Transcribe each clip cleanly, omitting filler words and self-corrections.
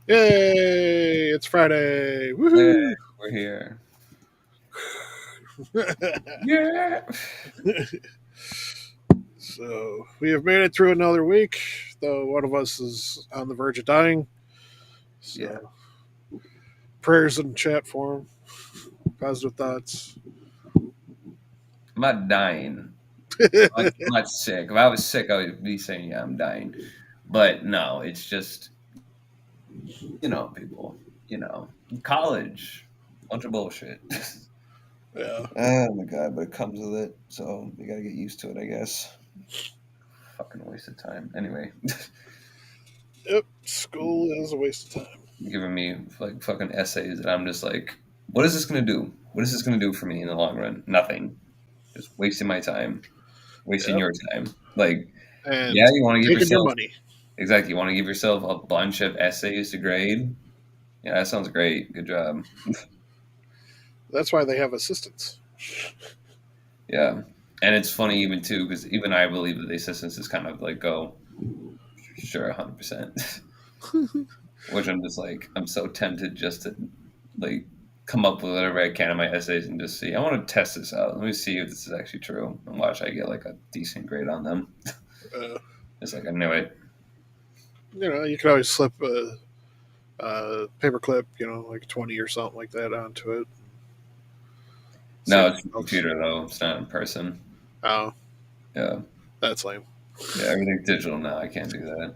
Yay! It's Friday. Hey, Woohoo! we're here. Yeah. So we have made it through another week, though one of us is on the verge of dying. So Yeah. prayers in chat form, positive thoughts. I'm not dying. I'm not sick. If I was sick, I would be saying, yeah, I'm dying. But no, it's just, people, college, bunch of bullshit. Yeah. Oh my God, but it comes with it. So you got to get used to it, I guess. Fucking waste of time. Anyway, Yep. School is a waste of time. giving me like fucking essays that I'm just like, what is this going to do? What is this going to do for me in the long run? Nothing. Just wasting my time, wasting Yep. your time. Like, And yeah, you want to give taking your yourself money. exactly. You want to give yourself a bunch of essays to grade. Yeah, that sounds great. Good job. That's why they have assistants. Yeah, and it's funny even too because even I believe that the assistants is kind of like go sure 100%, which I'm just like I'm so tempted just to like come up with whatever I can in my essays and just see. I want to test this out. Let me see if this is actually true and watch I get like a decent grade on them. Uh, It's like I knew it. you can always slip a paperclip, like 20 or something like that onto it. No, Save it's a notes. computer though. It's not in person. Oh, Yeah, that's lame. yeah. Everything's digital now. I can't do that.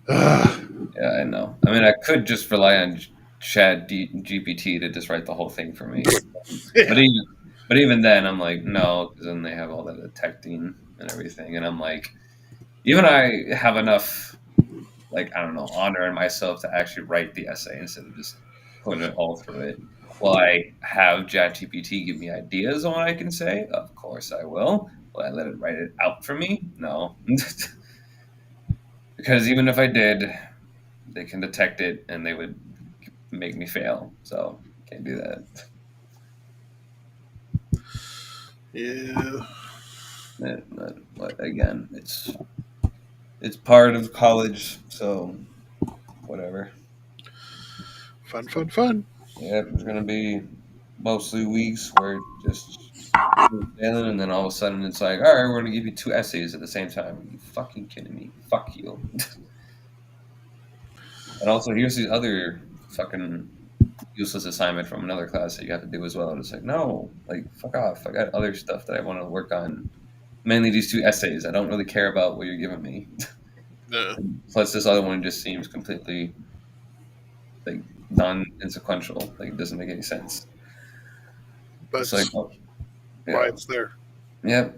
Ah, Yeah, I know. I mean, I could just rely on GPT to just write the whole thing for me. But yeah. even then, I'm like, no, because then they have all that detecting and everything, and I'm like, even I have enough, like I don't know, honor in myself to actually write the essay instead of just putting it all through it. Will I have ChatGPT give me ideas on what I can say? Of course I will. Will I let it write it out for me? No, because even if I did, they can detect it and they would make me fail. So can't do that. Yeah. But again, it's part of college, so whatever. Fun, fun, fun. Yeah, there's gonna be mostly weeks where just failing, and then all of a sudden it's like, all right, we're gonna give you two essays at the same time. Are you fucking kidding me? Fuck you. And also, here's the other fucking useless assignment from another class that you have to do as well. And it's like, no, like fuck off. I got other stuff that I want to work on. Mainly these two essays. I don't really care about what you're giving me. Yeah. Plus, this other one just seems completely like non-insequential. Like it doesn't make any sense. It's like, That's oh, why yeah, it's there. yep.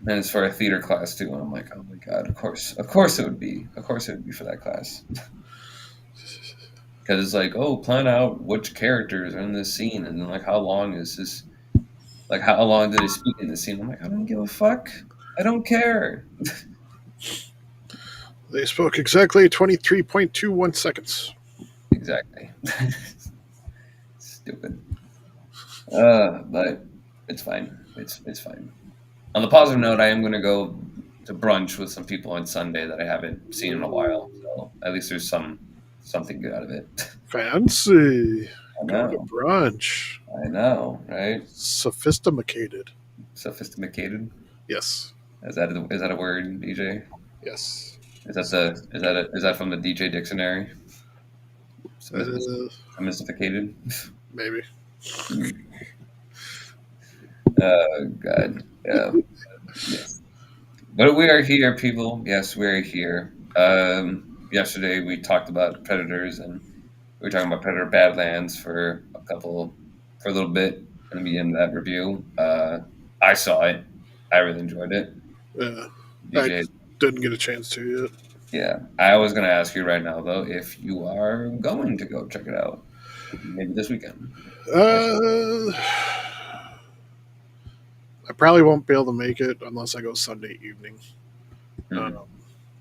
And it's for a theater class too. And I'm like, oh my god, of course it would be, for that class. Because it's like, oh, plan out which characters are in this scene, and then like how long is this? Like how long did they speak in this scene? I'm like, I don't give a fuck. I don't care. They spoke exactly 23.21 seconds. Exactly. Stupid. But it's fine. It's fine. On the positive note, I am going to go to brunch with some people on Sunday that I haven't seen in a while. So at least there's something good out of it. Fancy. I Going to know. brunch. I know, right? Sophisticated. Sophisticated. Yes. Is that a word, DJ? Yes. Is that from the DJ dictionary? Uh, Sophisticated. maybe. Oh God. Yeah. Yes. But we are here, people. Yes, we are here. Yesterday we talked about predators, and we were talking about Predator Badlands for a little bit in the beginning of that review. I saw it. I really enjoyed it. Yeah, I DJ, didn't get a chance to yet. yeah. I was gonna ask you right now though if you are going to go check it out, maybe this weekend. Or, Uh, I probably won't be able to make it unless I go Sunday evening, hmm,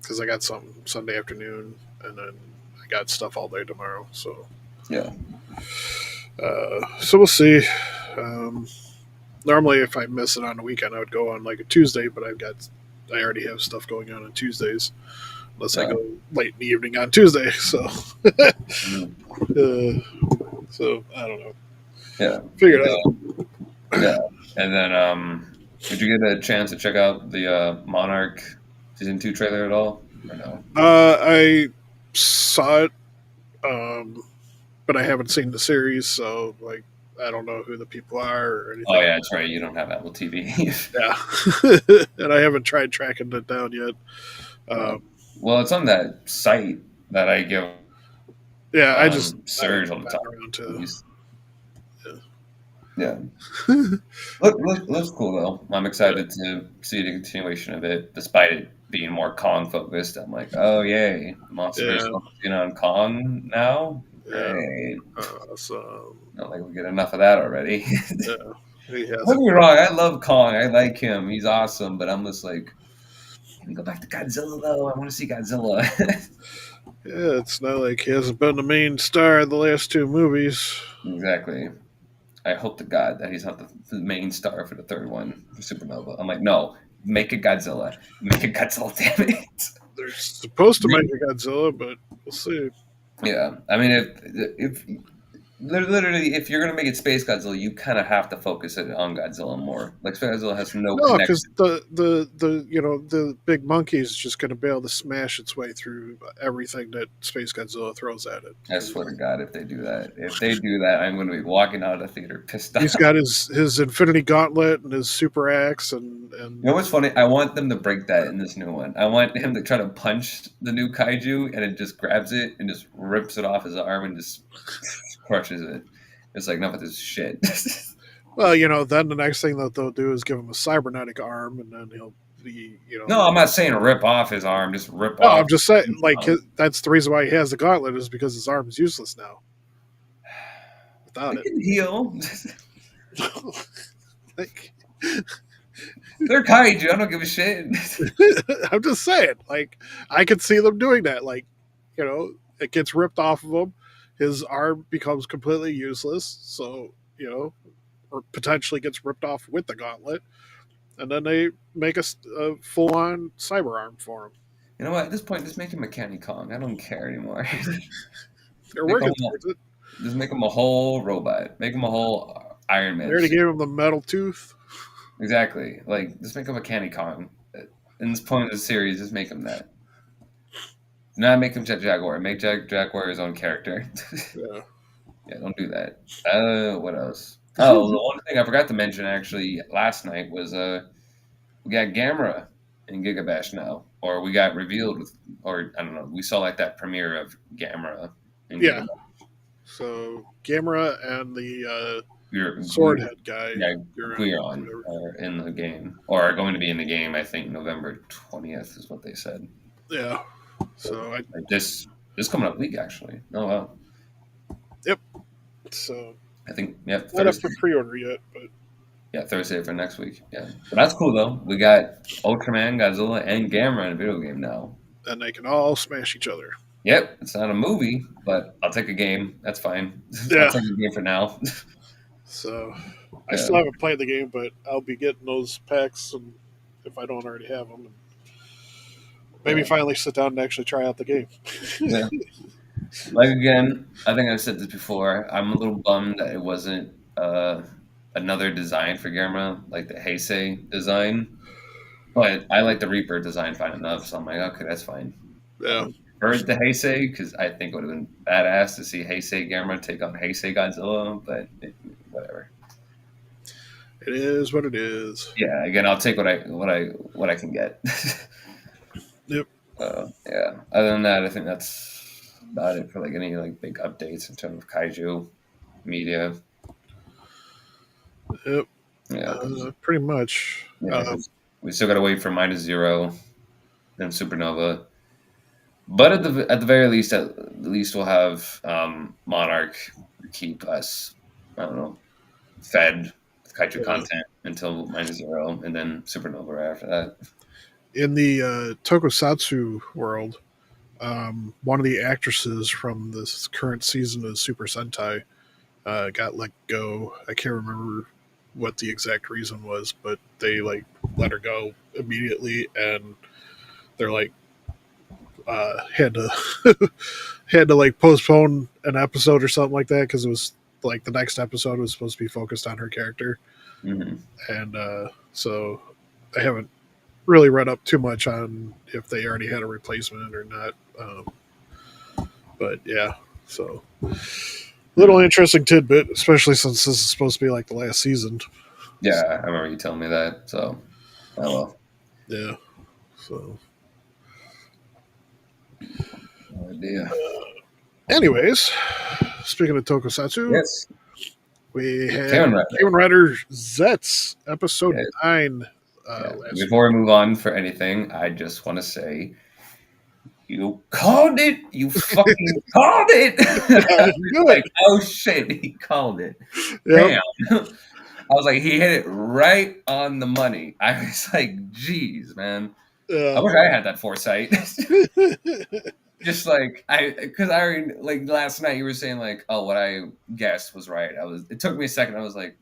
because I got something Sunday afternoon, and then I got stuff all day tomorrow. yeah, So we'll see. Um, Normally, if I miss it on the weekend, I would go on like a Tuesday, but I already have stuff going on Tuesdays, unless I yeah, go late in the evening on Tuesday. mhm, So I don't know. yeah. Figure And it out. yeah, and then did you get a chance to check out the Monarch season 2 trailer at all, or no? I saw it, um, but I haven't seen the series, so like I don't know who the people are or Oh anything. yeah, that's right. You don't have Apple TV. Yeah, and I haven't tried tracking it down yet. No. Um, Well, it's on that site that I give yeah, I Surge haven't all the gotten time. around to. Yeah. Yeah. Looks cool though. I'm excited to see the continuation of it, despite it being more Kong focused. I'm like, oh yay, the MonsterVerse Yeah, focusing on Kong now. yeah. Great. So Not like we get enough of that already. yeah, he Don't get hasn't. me wrong, I love Kong. I like him. He's awesome. But I'm just like, can we go back to Godzilla though? I want to see Godzilla. Yeah, it's not like he hasn't been the main star in the last two movies. Exactly. I hope to God that he's not the main star for the third one for Supernova. I'm like, no, make it Godzilla. Make it Godzilla, damn it. They're supposed to make Make- a Godzilla, but we'll see. yeah, I mean, if literally, if you're gonna make it Space Godzilla, you kind of have to focus it on Godzilla more. Like Space Godzilla has no No, because connection. the big monkey is just going to be able to smash its way through everything that Space Godzilla throws at it. I swear to God, if they do that, I'm going to be walking out of the theater pissed He's off. got his Infinity Gauntlet and his Super Axe You know what's funny? I want them to break that in this new one. I want him to try to punch the new kaiju, and it just grabs it and just rips it off his arm and just crushes it. It's like, enough of this shit. well, then the next thing that they'll do is give him a cybernetic arm, and then he'll be No, I'm not saying rip off his arm, just rip No, off. I'm just saying, like that's the reason why he has the gauntlet is because his arm is useless now without It it. can heal. Like, They're kaiju. I don't give a shit. I'm just saying, like I could see them doing that. Like, it gets ripped off of him, his arm becomes completely useless, so or potentially gets ripped off with the gauntlet, and then they make a full-on cyber arm for him. You know what? At this point, just make him Mechanic Kong. I don't care anymore. They're make him, working towards it. just make him a whole robot. Make him a whole Iron They Man already suit. gave him the metal tooth. Exactly. Like, just make him a Candy Kong. In this point of the series, just make him that. Not make him Jet Jaguar. Make Jaguar his own character. Yeah. Yeah, don't do that. What else? Oh, the one thing I forgot to mention actually last night was we got Gamera in Gigabash now, or we got revealed with, or I don't know, we saw like that premiere of Gamera in Yeah. Gigabash. So Gamera and the We're, sword head guy. yeah, Guron, Guiron whatever. are in the game, or are going to be in the game. I think November 20th is what they said. Yeah. So Like this coming up week actually. Oh wow. yep. So I think yeah not up Thursday. for pre-order yet, but Yeah, Thursday for next week. Yeah, but that's cool though. We got Ultraman, Godzilla, and Gamera in a video game now. then they can all smash each other. Yep, it's not a movie, but I'll take a game. That's fine. I'll Yeah. take a game for now. So I Yeah, still haven't played the game, but I'll be getting those packs, and if I don't already have them, and maybe yeah, finally sit down and actually try out the game. yeah. Like again, I think I've said this before. I'm a little bummed that it wasn't another design for Gamera, like the Heisei design. But I like the Reaper design fine enough, so I'm like, okay, that's fine. I Yeah. would prefer the Heisei because I think it would have been badass to see Heisei Gamera take on Heisei Godzilla, but whatever. It is what it is. Yeah, again, I'll take what I can get. Yep. Yeah. Other than that, I think that's about it for like any like big updates in terms of kaiju media. Yep. Yeah, Pretty much. yeah, 'cause we still got to wait for minus zero and supernova. But at the very least, at least we'll have Monarch keep us, I don't know, fed with kaiju Uh, content until minus zero, and then supernova right after that. in the tokusatsu world, one of the actresses from this current season of Super Sentai got let go. I can't remember what the exact reason was, but they like let her go immediately, and they're like had to had to like postpone an episode or something like that because it was like the next episode was supposed to be focused on her character, Hmm. and so I haven't really read up too much on if they already had a replacement or not. But yeah, so little interesting tidbit, especially since this is supposed to be like the last season. Yeah, I remember you telling me that. So, oh well. Yeah, so No idea. anyways, speaking of tokusatsu, Yes. we had Kamen Rider. Kamen Rider Zeztz episode Yeah, 9 yeah. last Before we move on for anything, I just want to say you called it. You fucking called it. week. I I was knew like, it. oh shit, he called it. Yep. Damn. I was like, he hit it right on the money. I was like, geez, man. I Yeah. wish I had that foresight. Just like because I already like last night you were saying like, oh, what I guessed was right. It took me a second. I was like,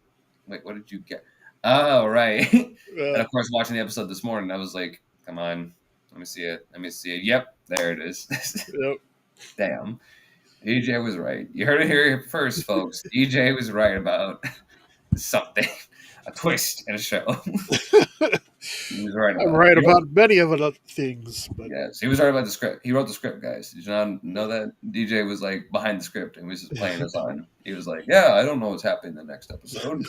wait, what did you get? Oh, right. And Yeah. of course, watching the episode this morning, I was like, come on, let me see it. Let me see it. Yep, there it is. Yep. Damn. EJ was right. You heard it here first, folks. EJ was right about something, a twist in a show. He was right I'm about it. right about many of the things, but Yes, he was right about the script. He wrote the script, guys. Did you not know that? DJ was like behind the script and was just playing us on. He was like, "Yeah, I don't know what's happening in the next episode."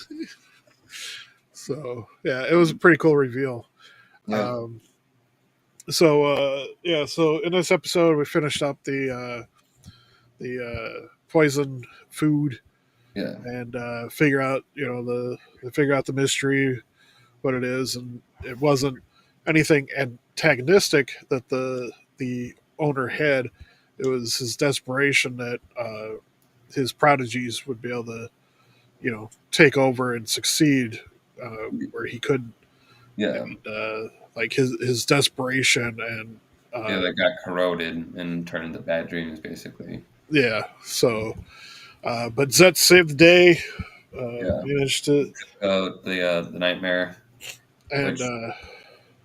so yeah, it was a pretty cool reveal. Yeah, Um, so yeah, so in this episode we finished up the poison food yeah, and figure out figure out the mystery, what it is, and it wasn't anything antagonistic that the owner had. It was his desperation that his prodigies would be able to take over and succeed where he couldn't. yeah, And like his desperation and yeah. uh, That got corroded and turned into bad dreams, basically. yeah. So, but Zet saved the day. Yeah, Managed to the nightmare, and which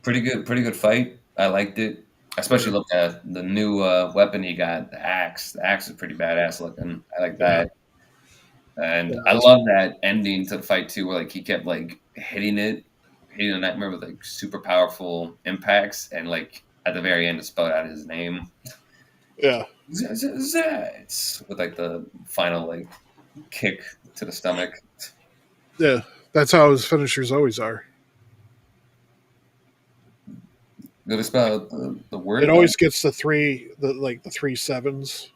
pretty good fight. I liked it. I especially looked at the new weapon he got, the axe. The axe is pretty badass looking. I like yeah, that. And I yeah, love that ending to the fight too, where like he kept like hitting the nightmare with like super powerful impacts, and like at the very end it spelled out his name, yeah, Zeztz, with like the final like kick to the stomach. yeah. That's how his finishers always are. Did I spell out the word It again? always gets the three sevens,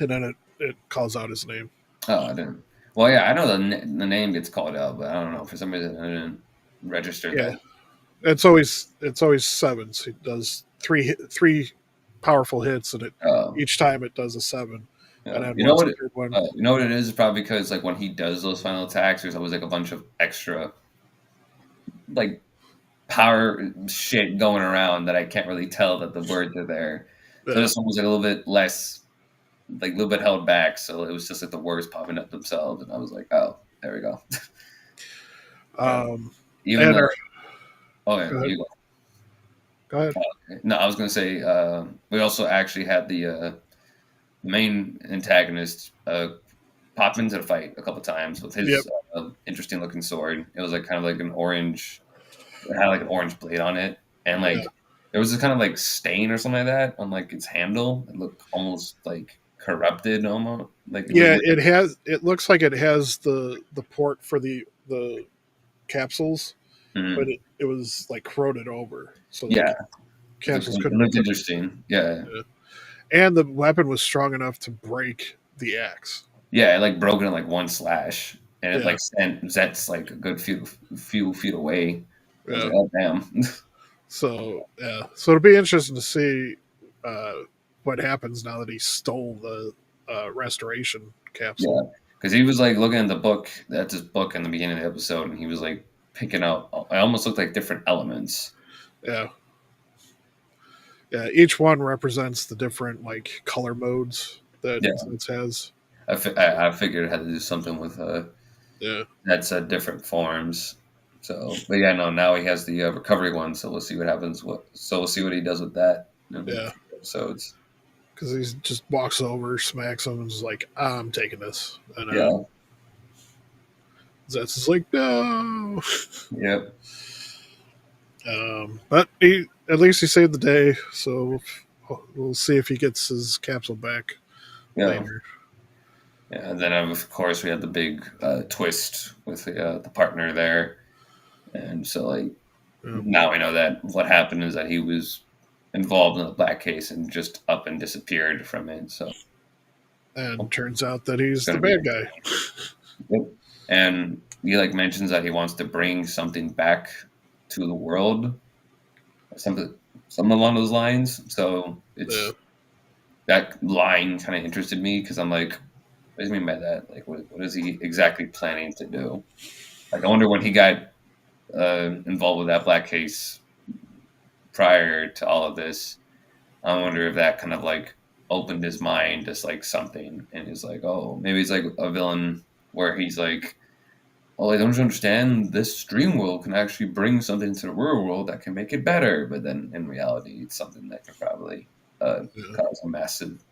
and then it calls out his name. Oh, I didn't. Well, yeah, I know the name gets called out, but I don't know for some reason I didn't register Yeah, that. it's always sevens. He does three powerful hits, and it Um, each time it does a seven, and then you know once what? a third one. You know what it is? Probably because like when he does those final attacks, there's always like a bunch of extra like power shit going around that I can't really tell that the words are there. So Yeah. this one was like a little bit less, like a little bit held back. So it was just like the words popping up themselves, and I was like, oh, there we go. Yeah. Um, Even and though, our, oh yeah, go ahead. you go. Go ahead. No, I was gonna say we also actually had the main antagonist pop into the fight a couple times with Yep. his interesting looking sword. It was like kind of like an orange. It had like an orange blade on it, and Yeah. like there was this kind of like stain or something like that on like its handle. It looked almost like corrupted, almost like it was. Yeah, it has. It looks like it has the port for the capsules, Mhm. but it was like corroded over, so the Yeah, capsules it couldn't. looked interesting. Yeah, And the weapon was strong enough to break the axe. yeah, it like broke it in like one slash. and it Yeah. like sent Zeztz like a good few feet away. I was Yeah. like, oh damn. So yeah, so it'll be interesting to see uh, what happens now that he stole the restoration Yeah, capsule. because he was like looking at the book, at this book in the beginning of the episode, and he was like picking out. I almost looked like different elements. Yeah, yeah. Each one represents the different like color modes that Yeah, it has. I figured it had to do something with Yeah, that's different forms. So, but yeah, no. Now he has the recovery one, so we'll see what happens. So we'll see what he does with that in the yeah. future episodes. Because he just walks over, smacks him, and is like, "I'm taking this," and Yeah. Zets is like, "No." Yep. But he at least he saved the day, so we'll see if he gets his capsule back Yeah. later. Yeah. And then of course we had the big twist with the partner there, and so like Yeah. now we know that what happened is that he was involved in the black case and just up and disappeared from it. So And turns out that it's he's the gonna be bad guy. yep. And he like mentions that he wants to bring something back to the world, something along those lines. So it's Yeah. that line kind of interested me because I'm like, what does he mean by that? Like, what is he exactly planning to do? Like, I wonder when he got involved with that black case prior to all of this. I wonder if that kind of like opened his mind to like something, and he's like, oh, maybe he's like a villain where he's like, well, I don't understand. This dream world can actually bring something to the real world that can make it better, but then in reality, it's something that can probably Yeah.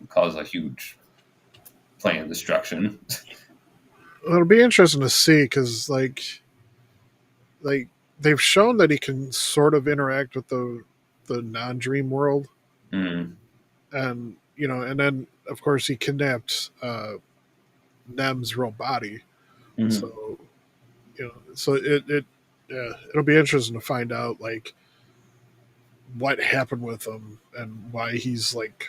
cause a huge plan of destruction. It'll be interesting to see because like they've shown that he can sort of interact with the non-dream world, Mm. and and then of course he kidnapped Nem's real body. Mm. So so it yeah, it'll be interesting to find out like what happened with him and why he's like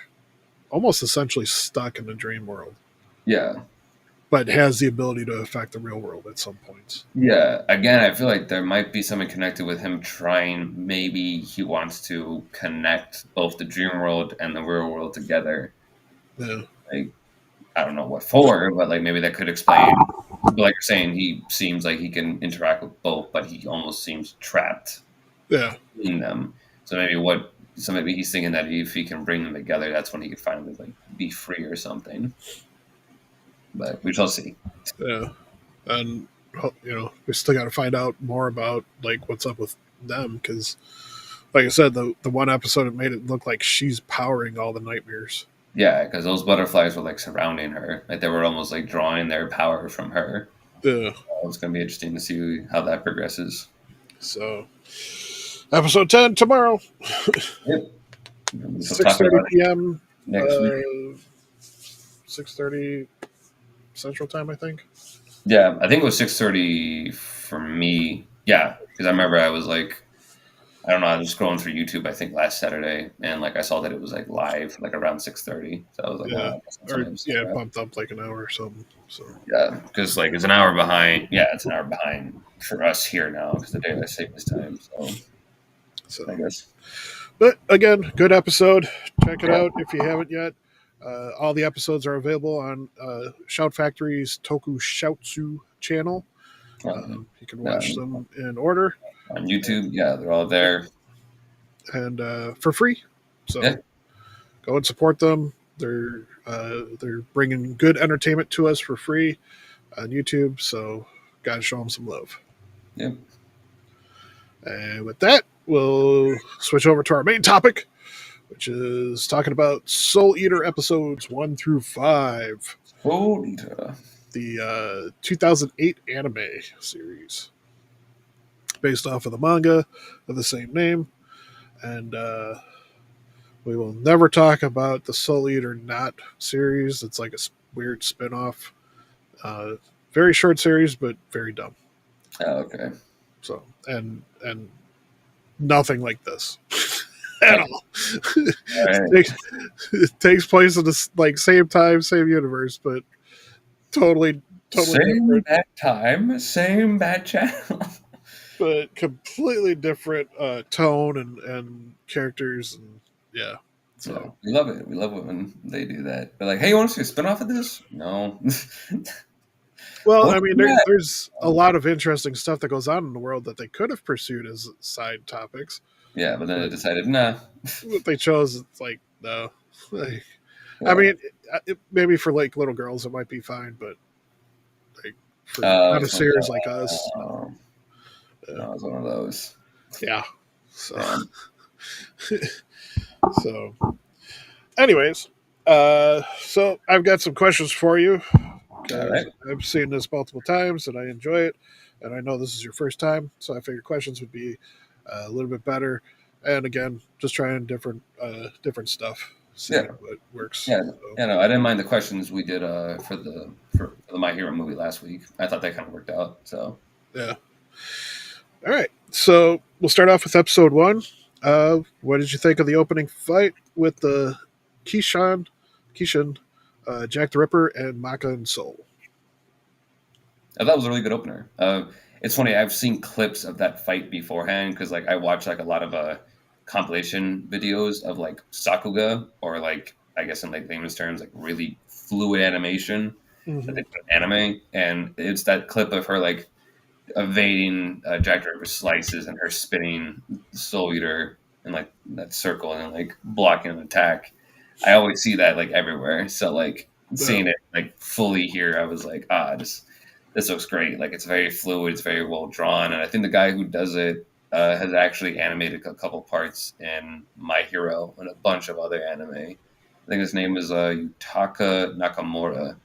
almost essentially stuck in the dream world, Yeah. but has the ability to affect the real world at some points. Yeah. Again, I feel like there might be something connected with him trying. Maybe he wants to connect both the dream world and the real world together. Yeah, Like, I don't know what for, but like maybe that could explain. Like you're saying, he seems like he can interact with both, but he almost seems trapped yeah, in them. So maybe he's thinking that if he can bring them together, that's when he could finally like be free or something. But we shall see. yeah. And we still got to find out more about like what's up with them because, like I said, the one episode it made it look like she's powering all the nightmares. Yeah, because those butterflies were like surrounding her, like they were almost like drawing their power from her. Yeah. It's going to be interesting to see how that progresses. So, episode 10 tomorrow, Yep. We'll talk 6:30 about it p.m. next week. 6:30 Central Time, I think. Yeah, I think it was 6:30 for me. Yeah, because I remember I was like, I don't know, I was scrolling through YouTube. I think last Saturday, and like I saw that it was like live, like around 6:30. So I was like, Yeah, oh, that's or something yeah, it bumped up like an hour or something. So yeah, because like it's an hour behind. Yeah, it's an hour behind for us here now because the daylight savings time. So I guess. but again, good episode. Check it out if you haven't yet. All the episodes are available on Shout Factory's Toku Shoutsu channel. You can watch them in order on YouTube. Yeah, they're all there and for free. So yeah. Go and support them. They're bringing good entertainment to us for free on YouTube. So gotta show them some love. Yep. And with that, we'll switch over to our main topic, which is talking about Soul Eater episodes 1 through 5. Soul Eater. The 2008 anime series based off of the manga of the same name. And we will never talk about the Soul Eater Not series. It's like a weird spin-off. Very short series, but very dumb. Oh, okay. So, and nothing like this. At all. Right. It takes place in the like same time, same universe, but totally totally Same different, bad time, same bad channel. but completely different tone and characters, and yeah. Yeah, So we love it. We love it when they do that. They're like, "Hey, you want to see a spin-off of this?" No. well, I What's mean, that? there's a lot of interesting stuff that goes on in the world that they could have pursued as side topics, Yeah, but then they but decided, nah. what they chose, it's like no. Like, I Yeah. mean, maybe for like little girls it might be fine, but like for Oh, it's one of connoisseurs like us, no. the, Yeah. no, it's one of those. Yeah. So, Damn. so anyways, so I've got some questions for you All because right. I've seen this multiple times and I enjoy it, and I know this is your first time, so I figured questions would be a little bit better. And again, just trying different stuff, Yeah. seeing what works. Yeah. So, Yeah. No, I didn't mind the questions we did for the My Hero movie last week. I thought that kind of worked out. So yeah. All right. So we'll start off with episode one. What did you think of the opening fight with the Keishan, Jack the Ripper, and Maka and Soul? I thought it was a really good opener. It's funny. I've seen clips of that fight beforehand because like I watch like a lot of compilation videos of like Sakuga or like I guess in like layman's terms like really fluid animation that Mm-hmm. they put in anime, and it's that clip of her like evading Jack the Ripper's slices and her spinning the Soul Eater in like that circle and then, like blocking an attack. I always see that like everywhere. So like Yeah. seeing it like fully here, I was like, this looks great. Like it's very fluid, it's very well drawn, and I think the guy who does it has actually animated a couple parts in My Hero and a bunch of other anime. I think his name is Yutaka Nakamura.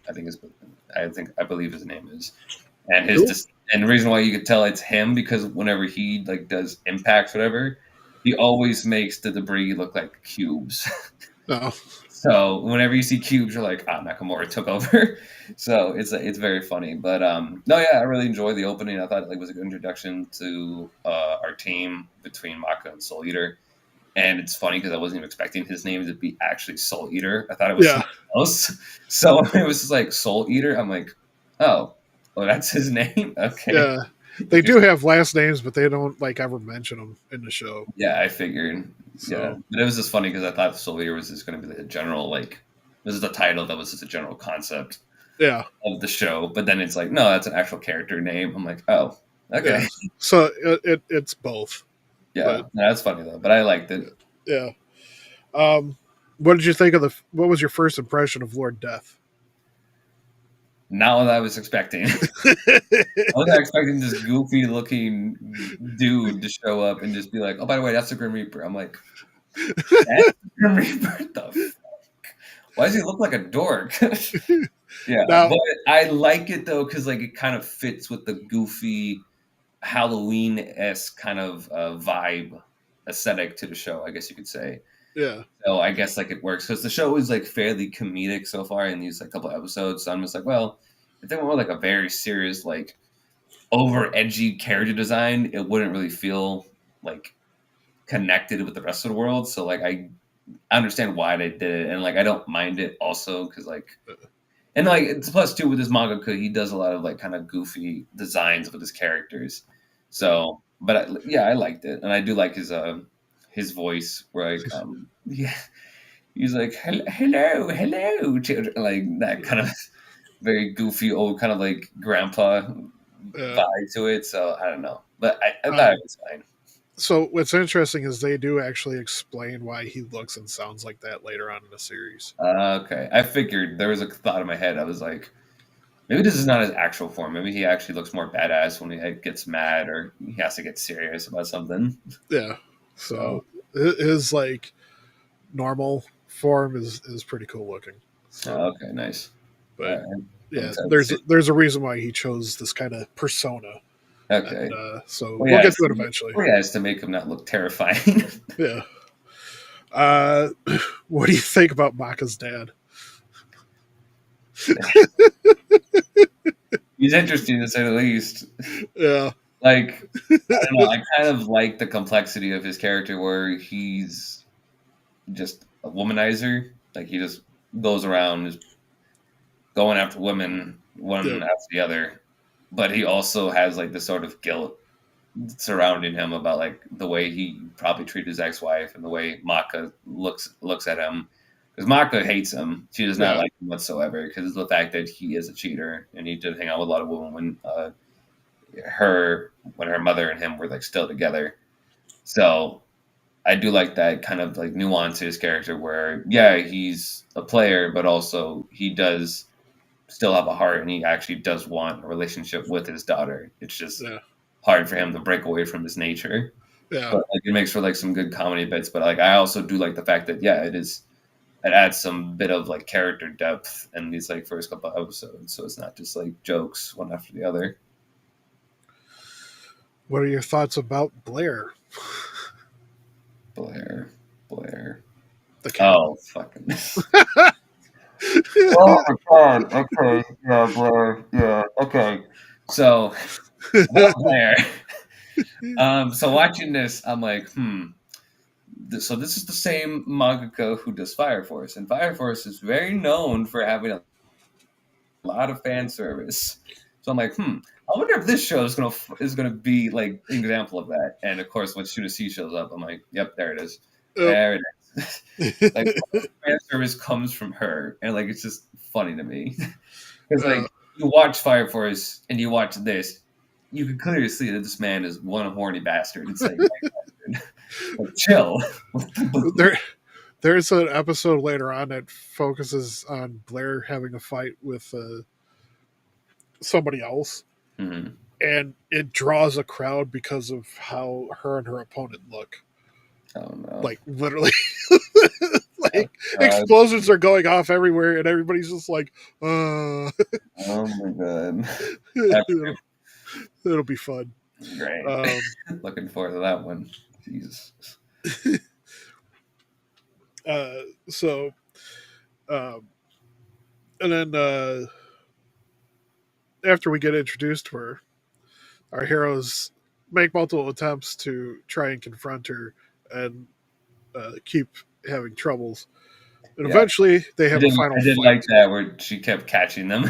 I believe his name is, and Cool. and the reason why you could tell it's him because whenever he like does impacts, whatever, he always makes the debris look like cubes. No. So whenever you see cubes, you're like, Nakamura took over. So it's very funny. But no, yeah, I really enjoyed the opening. I thought it was a good introduction to our team between Maka and Soul Eater. And it's funny because I wasn't even expecting his name to be actually Soul Eater. I thought it was Yeah. something else. So it was just like Soul Eater. I'm like, oh, that's his name. Okay. Yeah. They do have last names, but they don't like ever mention them in the show. Yeah, I figured. Yeah, So but it was just funny because I thought Soul Eater was just going to be like a general like this is the title that was just a general concept yeah. of the show, but then it's like no, that's an actual character name. I'm like, oh, Yeah. okay, So it's both. yeah, But no, that's funny though. But I liked it. yeah. What did you think of what was your first impression of Lord Death? Not what I was expecting. I was not expecting this goofy looking dude to show up and just be like, oh, by the way, that's the Grim Reaper. I'm like, that's the Grim Reaper. What the fuck? Why does he look like a dork? Yeah, Now, but I like it though because like it kind of fits with the goofy Halloween-esque kind of vibe aesthetic to the show, I guess you could say. yeah. So I guess like it works because the show is like fairly comedic so far in these like couple episodes. So I'm just like, well, if they were like a very serious, like over edgy character design, it wouldn't really feel like connected with the rest of the world. So like I understand why they did it, and like I don't mind it also because like and like it's plus two with his mangaka, he does a lot of like kind of goofy designs with his characters. So, but yeah, I liked it, and I do like his voice, where like yeah, he's like hello, children, like that kind of very goofy old kind of like grandpa Yeah. vibe to it. So I don't know, but I thought it Um, was fine. so what's interesting is they do actually explain why he looks and sounds like that later on in the series. Okay, I figured there was a thought in my head. I was like, maybe this is not his actual form. Maybe he actually looks more badass when he gets mad or he has to get serious about something. Yeah. So, So his like normal form is pretty cool looking. So, okay, nice. but I'm yeah, excited to see. there's a reason why he chose this kind of persona, Okay. and so Well, we'll yeah, get it's to it eventually. well, yeah, it's to make him not look terrifying. Yeah. Uh, what do you think about Maka's dad? He's interesting to say the least. Yeah. Like, I don't know. I kind of like the complexity of his character, where he's just a womanizer. Like he just goes around just going after women one Yep. after the other, but he also has like this sort of guilt surrounding him about like the way he probably treated his ex-wife and the way Maka looks at him. Because Maka hates him, she does not Yeah. like him whatsoever. Because of the fact that he is a cheater and he did hang out with a lot of women when her mother and him were like still together. So I do like that kind of like nuance to his character where, yeah, he's a player, but also he does still have a heart and he actually does want a relationship with his daughter. It's just Yeah. hard for him to break away from his nature. Yeah. But like it makes for like some good comedy bits. But like I also do like the fact that yeah, it adds some bit of like character depth in these like first couple of episodes. So it's not just like jokes one after the other. What are your thoughts about Blair, Blair. the cat? Oh fucking. Oh my god. Okay. Yeah, Blair. Yeah. Okay. So about Blair. So watching this, I'm like, so this is the same mangaka who does Fire Force, and Fire Force is very known for having a lot of fan service. So I'm like, I wonder if this show is gonna be like an example of that. And of course, when Shuna C shows up, I'm like, yep, there it is, Yep. there it is. Like fan service comes from her, and like it's just funny to me because like you watch Fire Force and you watch this, you can clearly see that this man is one horny bastard. It's like, like chill. There's an episode later on that focuses on Blair having a fight with somebody else, Mhm. and it draws a crowd because of how her and her opponent look. Oh no! Like literally, Oh, like God. explosions are going off everywhere, and everybody's just like, Oh my god! it'll, it'll be fun. Great. Um, Looking forward to that one. Jesus. so, um, and then after we get introduced to her, our heroes make multiple attempts to try and confront her and keep having troubles. And Yeah. eventually, they have a final I did fight. like that where she kept catching them.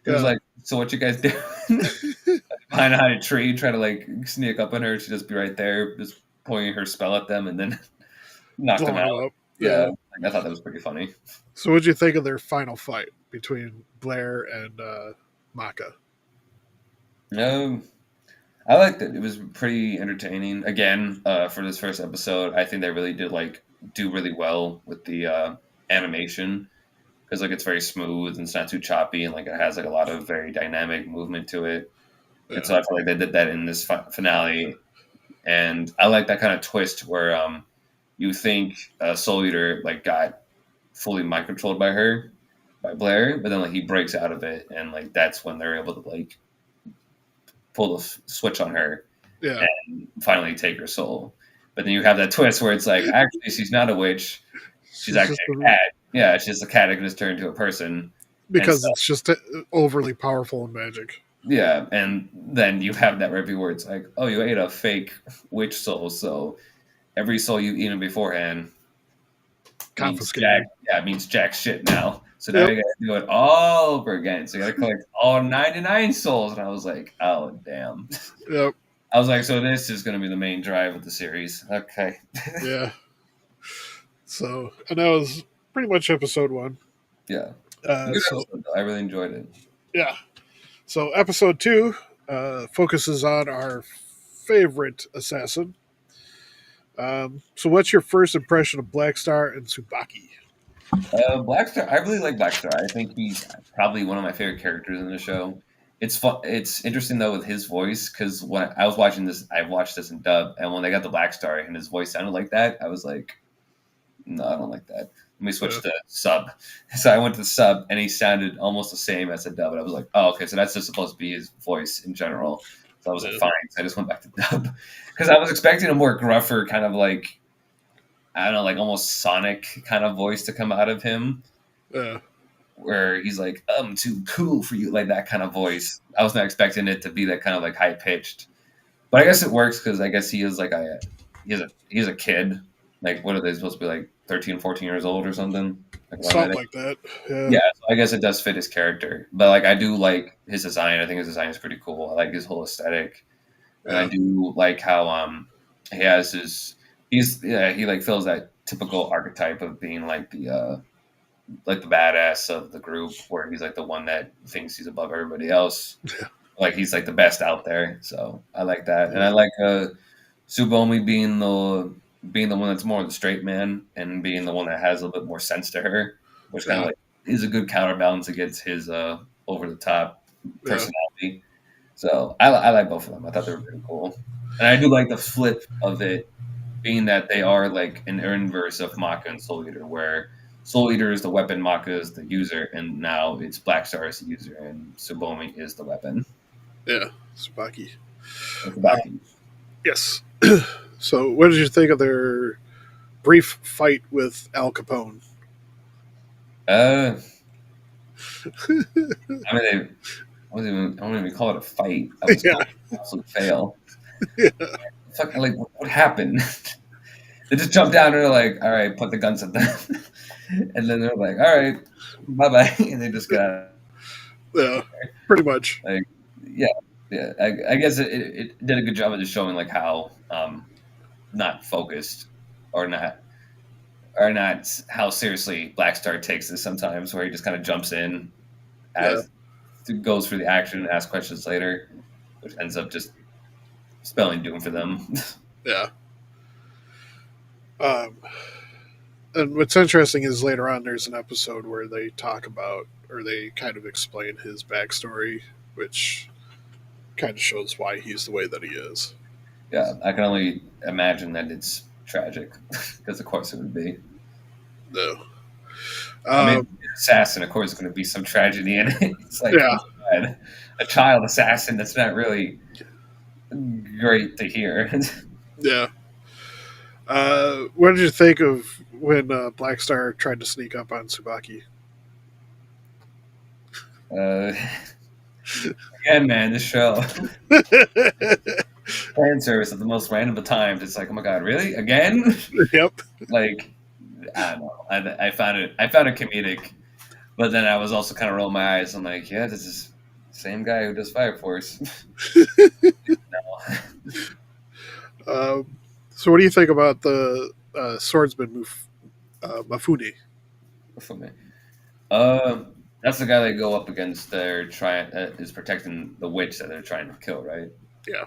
It was Yeah. like, so what you guys doing? Behind a tree, try to like sneak up on her. She'd just be right there, just pointing her spell at them and then knock them Blowing out. them up. Yeah, Yeah. like, I thought that was pretty funny. So, what'd you think of their final fight between Blair and Maka? No, I liked it. It was pretty entertaining. Again, for this first episode, I think they really did like do really well with the animation because like it's very smooth and it's not too choppy and like it has like a lot of very dynamic movement to it. And so Yeah. I feel like they did that in this finale, and I like that kind of twist where you think Soul Eater like got fully mind controlled by Blair, but then like he breaks out of it, and like that's when they're able to like pull the switch on her Yeah. and finally take her soul. But then you have that twist where it's like actually she's not a witch, she's She's actually just a cat. Yeah, she's just a cat that can just turn into a person. because So, it's just overly powerful in magic. yeah, and then you have that review where it's like, oh, you ate a fake witch soul, so every soul you've eaten beforehand Confiscated. means jack shit now. So now Yep. you gotta do it all over again. So you gotta collect all 99 souls. And I was like, oh damn. Yep. I was like, so this is gonna be the main drive of the series. Okay. Yeah. So, and that was pretty much episode 1. Yeah. Uh, Good so, episode, though. I really enjoyed it. yeah. So, episode 2 focuses on our favorite assassin. So, what's your first impression of Black Star and Tsubaki? Blackstar, I really like Blackstar. I think he's probably one of my favorite characters in the show. It's fun. It's interesting though with his voice because when I was watching this, I watched this in dub, and when they got the Blackstar and his voice sounded like that, I was like, no, I don't like that. Let me switch to sub. So I went to sub, and he sounded almost the same as a dub. And I was like, oh, okay, so that's just supposed to be his voice in general. So I was like, fine. So I just went back to dub because I was expecting a more gruffer kind of like, I don't know, like almost Sonic kind of voice to come out of him, Yeah. where he's like, I'm too cool for you, like that kind of voice. I was not expecting it to be that kind of like high pitched, but I guess it works because I guess he is like he's a kid. Like, what are they supposed to be like? 13, 14 years old or something. Like around that Something age. like that. Yeah. Yeah, so I guess it does fit his character. But like I do like his design. I think his design is pretty cool. I like his whole aesthetic. And I Yeah. do like how he has his he like fills that typical archetype of being like the badass of the group, where he's like the one that thinks he's above everybody else. Like he's like the best out there. So I like that, and I like Tsubomi being the one that's more the straight man and being the one that has a little bit more sense to her, which kind of Yeah. like is a good counterbalance against his over the top Yeah. personality. So I like both of them. I thought they were pretty cool, and I do like the flip of it being that they are like an inverse of Maka and Soul Eater, where Soul Eater is the weapon, Maka is the user, and now it's Black Star is the user, and Tsubomi is the weapon. Yeah. Tsubaki. It's Uh, about the yes. So, what did you think of their brief fight with Al Capone? uh, I mean, I wouldn't even call it a fight. I was Yeah. calling it an absolute fail. Yeah. Fuck, like, what happened? They just jumped down and they're like, all right, put the guns at them. And then they're like, all right, bye bye. And they just got, Yeah. Pretty much. like, yeah, yeah. I guess it did a good job of just showing, like, how not focused or not how seriously Black Star takes this sometimes, where he just kind of jumps in Yeah. as goes through the action and asks questions later, which ends up just spelling doom for them. Yeah. Um, and what's interesting is later on there's an episode where they talk about or they kind of explain his backstory, which kind of shows why he's the way that he is. Yeah, I can only imagine that it's tragic, because of course it would be. No. I mean, Um, assassin, of course, is going to be some tragedy in it. It's like, yeah. oh, God, a child assassin. That's not really great to hear. Yeah. What did you think of when Black Star tried to sneak up on Tsubaki? uh, Again, man, this show fan service at the most random of times. It's like, oh my God, really? Again? Yep. Like, I don't know. I found it comedic, but then I was also kind of rolling my eyes. I'm like, yeah, this is the same guy who does Fire Force. No. So, what do you think about the swordsman Mafune? For me. Um, that's the guy they go up against. They're trying is protecting the witch that they're trying to kill, right? Yeah.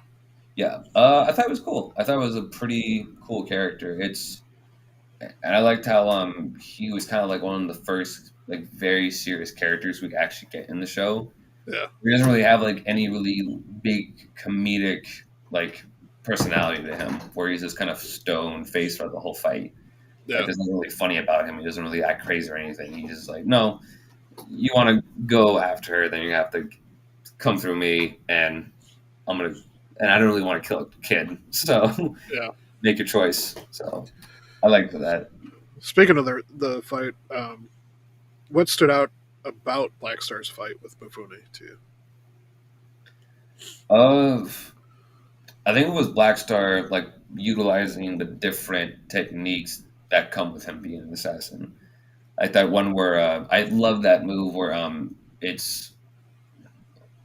Yeah. I thought it was cool. I thought it was a pretty cool character. And I liked how he was kind of like one of the first like very serious characters we actually get in the show. Yeah. He doesn't really have like any really big comedic like personality to him, where he's just kind of stone faced throughout the whole fight. Like Yeah. there's nothing really funny about him. He doesn't really act crazy or anything. He's just like, no, you want to go after her, then you have to come through me, and I'm gonna. And I don't really want to kill a kid, so Yeah. make your choice. So I liked that. Speaking of the fight, what stood out about Black Star's fight with Mafune to you? Of I think it was Black Star like utilizing the different techniques that come with him being an assassin. Like that one where I love that move where it's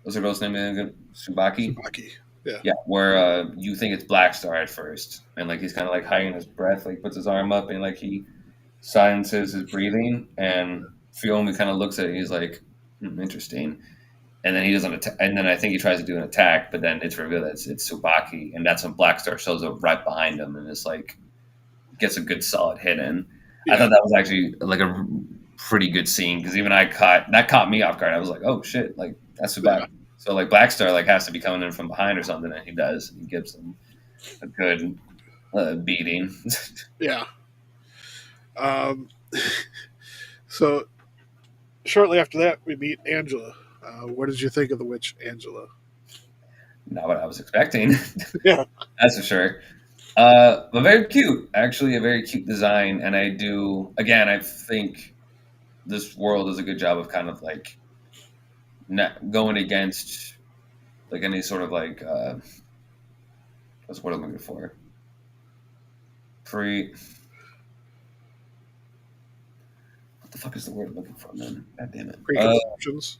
what's her girl's name again? Subaki. Tsubaki. Yeah. Yeah, where you think it's Black Star at first, and like he's kind of like hiding his breath, like puts his arm up and like he silences his breathing, and Fiomi kind of looks at it. And he's like, interesting. And then he doesn't attack, and then I think he tries to do an attack, but then it's revealed that it's Subaki, and that's when Black Star shows up right behind him, and it's like gets a good solid hit in. I Yeah. thought that was actually like a pretty good scene, because even I caught me off guard. I was like, oh shit, like that's Subaki. Yeah. So like Black Star like has to be coming in from behind or something, and he does. He gives him a good beating. Yeah. Um, so shortly after that, we meet Angela. What did you think of the witch Angela? Not what I was expecting. Yeah. That's for sure. But very cute, actually, a very cute design. And I do, again, I think this world does a good job of kind of like not going against like any sort of like, what's what I'm looking for? Pre, the fuck is the word I'm looking for, man? God damn it. Preconceptions.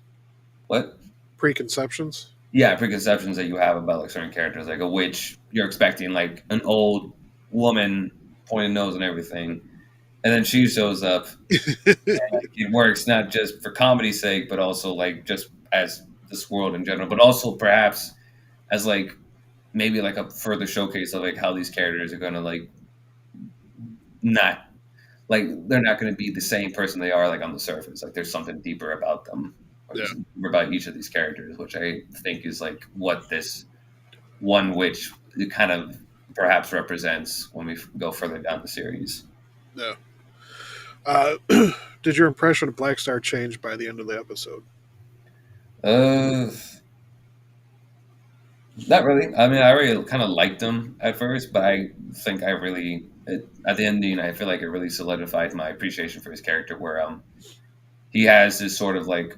What? Preconceptions. Yeah, preconceptions that you have about like certain characters, like a witch, you're expecting like an old woman, pointed nose and everything, and then she shows up. Like, it works not just for comedy's sake, but also like just as this world in general, but also perhaps as like maybe like a further showcase of like how these characters are gonna like not like they're not gonna be the same person they are like on the surface. Like there's something deeper about them, or Yeah. there's something deeper about each of these characters, which I think is like what this one witch kind of perhaps represents when we go further down the series. Yeah. Did your impression of Black Star change by the end of the episode? Uh, Not really. I mean, I already kind of liked him at first, but I think I really at the ending, I feel like it really solidified my appreciation for his character, where he has this sort of like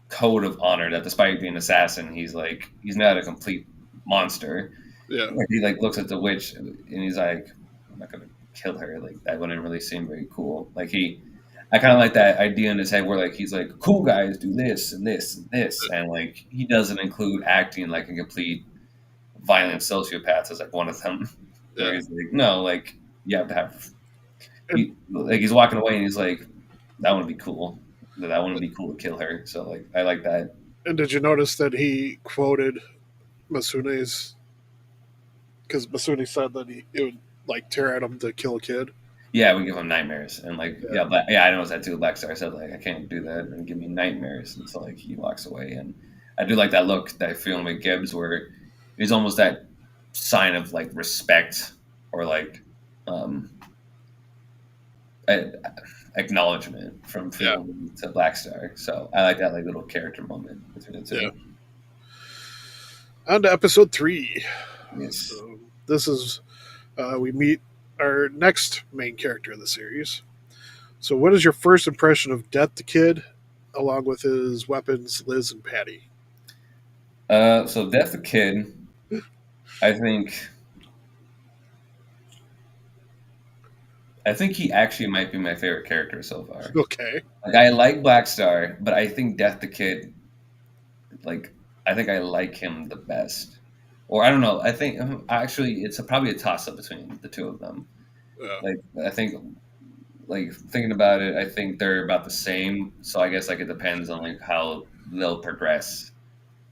code of honor that despite being an assassin, he's not a complete monster. Yeah. Like, he like looks at the witch and he's like, I'm not gonna kill her. Like that wouldn't really seem very cool. I kind of like that idea in his head where like he's like, cool guys do this and this and this, and like he doesn't include acting like a complete violent sociopath as like one of them. Where Yeah. he's like, no, like you have to have. Like he's walking away and he's like, that wouldn't be cool. That wouldn't be cool to kill her. So like I like that. And did you notice that he quoted Masune's? Because Masune said that it would like tear at him to kill a kid. Yeah, we give him nightmares, and like Yeah. I noticed that too. Blackstar said like I can't do that and give me nightmares, and so like he walks away, and I do like that look that feeling with Gibbs where it's almost that sign of like respect or like um a- acknowledgement from Yeah. film to Blackstar. So I like that like little character moment between the two. Yeah. On to episode 3. Yes. So this is we meet our next main character in the series. So, what is your first impression of Death the Kid, along with his weapons, Liz and Patty? So Death the Kid, I think. I think he actually might be my favorite character so far. Okay. Like I like Blackstar, but I think Death the Kid, like I think I like him the best. Or I don't know. I think actually it's probably a toss up between the two of them. Yeah. Like I think, like thinking about it, I think they're about the same. So I guess like it depends on like how they'll progress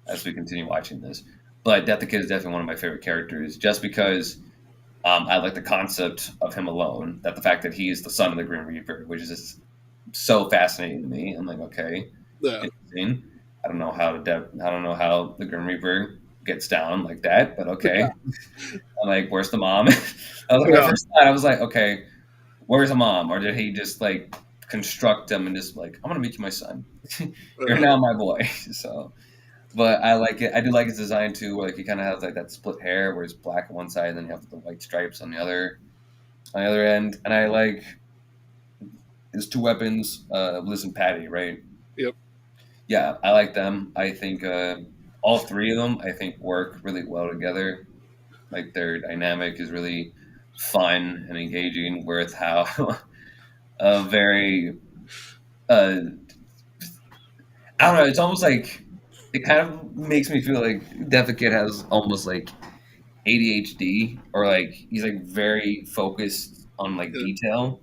as we continue watching this. But Death the Kid is definitely one of my favorite characters, just because I like the concept of him alone. That the fact that he is the son of the Grim Reaper, which is just so fascinating to me. I'm like, okay, Yeah. interesting. I don't know how the Grim Reaper gets down like that, but okay. I'm like, where's the mom? I was like, my first thought, I was like, okay, where's the mom? Or did he just like construct them and just like, I'm gonna make you my son. You're now my boy. So, but I like it. I do like his design too, where like he kind of has like that split hair, where it's black on one side, and then you have the white stripes on the other end. And I like his two weapons, Liz and Patty, right? Yep. Yeah, I like them. I think all three of them, I think, work really well together. Like their dynamic is really fun and engaging. With how very, I don't know. It's almost like it kind of makes me feel like Death the Kid has almost like ADHD, or like he's like very focused on like detail.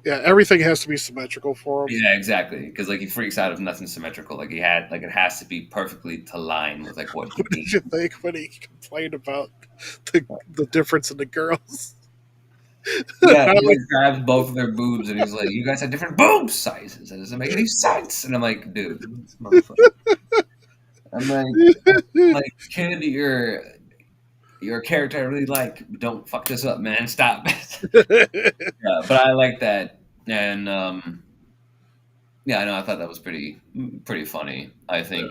Yeah, everything has to be symmetrical for him. Yeah, exactly. Because like he freaks out if nothing's symmetrical. Like it has to be perfully to line with like what he What did you think when he complained about the difference in the girls? Yeah, he like grabs both of their boobs and he's like, "You guys have different boob sizes. That doesn't make any sense." And I'm like, "Dude, this motherfucker." I'm like, kid, you're a character I really like. Don't fuck this up, man. Stop. Yeah, but I like that, and yeah, I know. I thought that was pretty funny. I think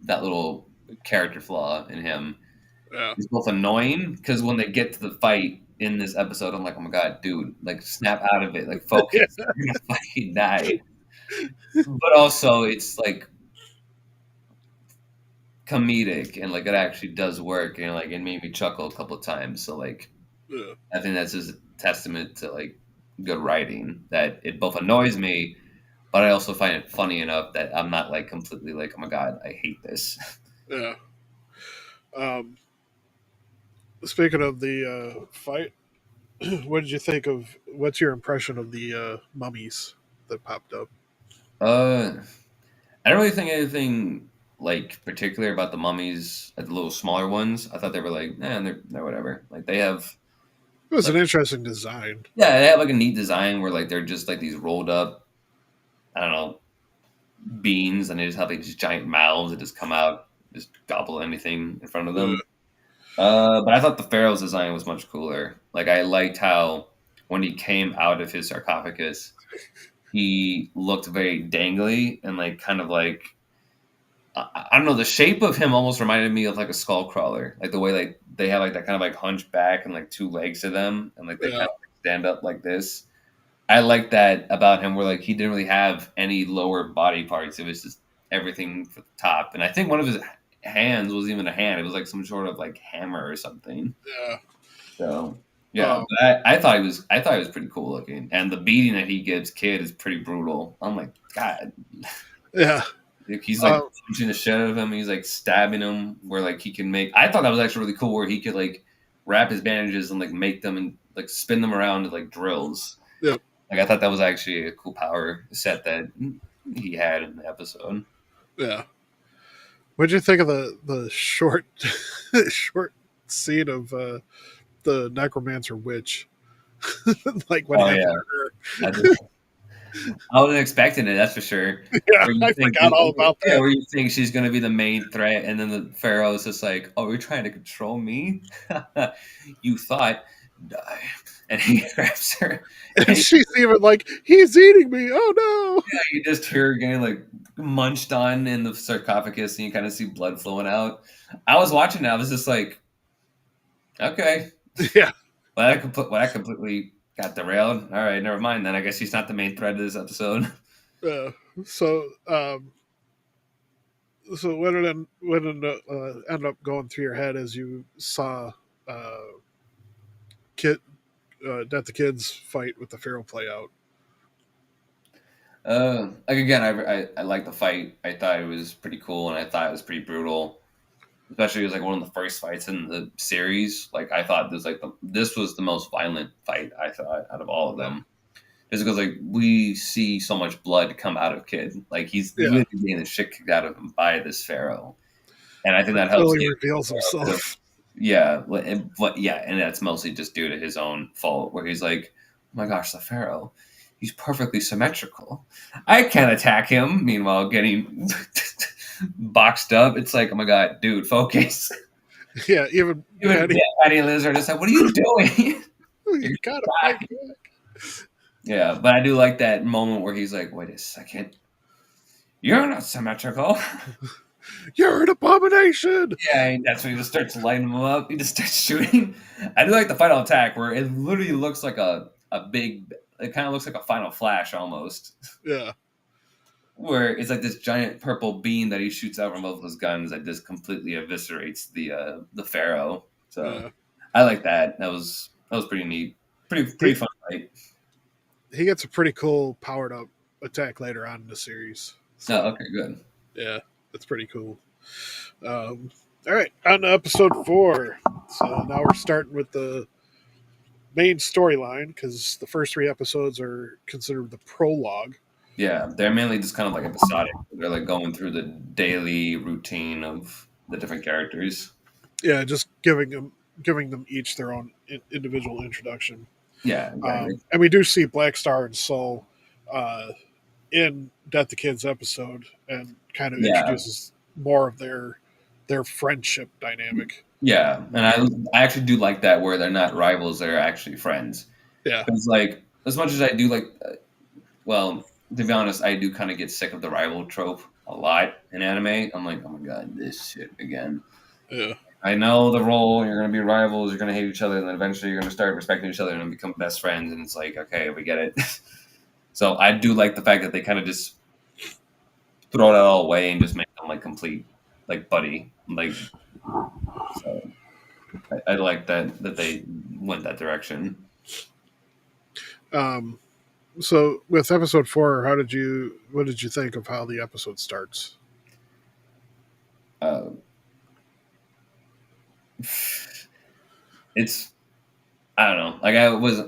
that little character flaw in him Yeah. is both annoying because when they get to the fight in this episode, I'm like, oh my god, dude, like snap out of it, like focus, you're gonna fucking die. But also, it's like comedic and like it actually does work, like it made me chuckle a couple of times. So like, Yeah. I think that's just a testament to like good writing that it both annoys me, but I also find it funny enough that I'm not like completely like, oh my god, I hate this. Yeah. Um, Speaking of the fight, what did you think of? What's your impression of the mummies that popped up? Uh, I don't really think anything like particular about the mummies, the little smaller ones. I thought they were like, they're whatever. Like they have It was like an interesting design. yeah, they have like a neat design where like they're just like these rolled up, I don't know, beans, and they just have like these giant mouths that just come out, just gobble anything in front of Uh, them. But I thought the Pharaoh's design was much cooler. Like I liked how when he came out of his sarcophagus, he looked very dangly and like kind of like I don't know. The shape of him almost reminded me of like a skull crawler, like the way like they have like that kind of like hunchback and like two legs to them, and like they kind yeah, of like, stand up like this. I like that about him, where like he didn't really have any lower body parts. It was just everything for the top. And I think one of his hands wasn't even a hand; it was like some sort of like hammer or something. yeah, So yeah, um, but I thought he was pretty cool looking, and the beating that he gives Kid is pretty brutal. I'm like, God, yeah. like, he's like Um, punching the shit out of him. He's like stabbing him where like he can make. I thought that was actually really cool where he could like wrap his bandages and like make them and like spin them around to like drills. yeah, Like I thought that was actually a cool power set that he had in the episode. yeah. What'd you think of the short short scene of the necromancer witch? Like what Oh happened yeah, to I, her? I wasn't expecting it. That's for sure. Yeah, Where you I think, forgot all about yeah, that. where you think she's going to be the main threat, and then the pharaoh is just like, "Oh, you're trying to control me? You thought die?" And he grabs her, And and she's even like, he's eating me. Oh you just hear her getting like munched on in the sarcophagus, and you kind of see blood flowing out. I was watching that. I was just like, okay, no. Yeah. well, I completely got derailed. All right, never mind. Then I guess she's not the main thread of this episode. Uh, so so what ended up going through your head as you saw uh, kid Death the Kids fight with the Pharaoh play out? Like again, I like the fight. I thought it was pretty cool, and I thought it was pretty brutal. Especially it was like one of the first fights in the series. Like I thought this was the most violent fight I thought out of all of them. Just because like we see so much blood come out of Kid, like he's Yeah, literally getting the shit kicked out of him by this pharaoh, and I think that helps. until he reveals himself. Yeah, but yeah, and that's mostly just due to his own fault, where he's like, "Oh my gosh, the pharaoh, he's perfectly symmetrical. I can't attack him." Meanwhile, getting boxed up, it's like, "Oh my god, dude, focus." Yeah, even Even Patty, Patty and Liz are just like, "What are you doing?" you gotta fight back. Yeah, but I do like that moment where he's like, "Wait a second, you're not symmetrical." You're an abomination. Yeah, and that's when he just starts lighting them up. He just starts shooting. I do like the final attack where it literally looks like a big. It kind of looks like a final flash almost, Yeah, where it's like this giant purple beam that he shoots out from both of his guns that just completely eviscerates the pharaoh. So yeah. I like that. That was pretty neat. Pretty He fun fight. he gets a pretty cool powered up attack later on in the series. Oh, So okay, good. yeah, that's pretty cool. All right, on to episode 4. So now we're starting with the main storyline because the first 3 episodes are considered the prologue. Yeah, they're mainly just kind of like episodic. They're like going through the daily routine of the different characters. Yeah, just giving them each their own individual introduction. Yeah, exactly. And we do see Black Star and Soul uh, in Death the Kids episode, and kind of Yeah, introduces more of their friendship dynamic. yeah, and I actually do like that where they're not rivals; they're actually friends. Yeah, Because like as much as I do like, well, to be honest, I do kind of get sick of the rival trope a lot in anime. I'm like, oh my god, this shit again. yeah, I know the role. You're gonna be rivals. You're gonna hate each other, and then eventually you're gonna start respecting each other and become best friends. And it's like, okay, we get it. So I do like the fact that they kind of just throw that all away and just make them like complete like buddy. Like so I like that they went that direction. Um, so with episode 4, what did you think of how the episode starts? Uh, it's I don't know. Like I was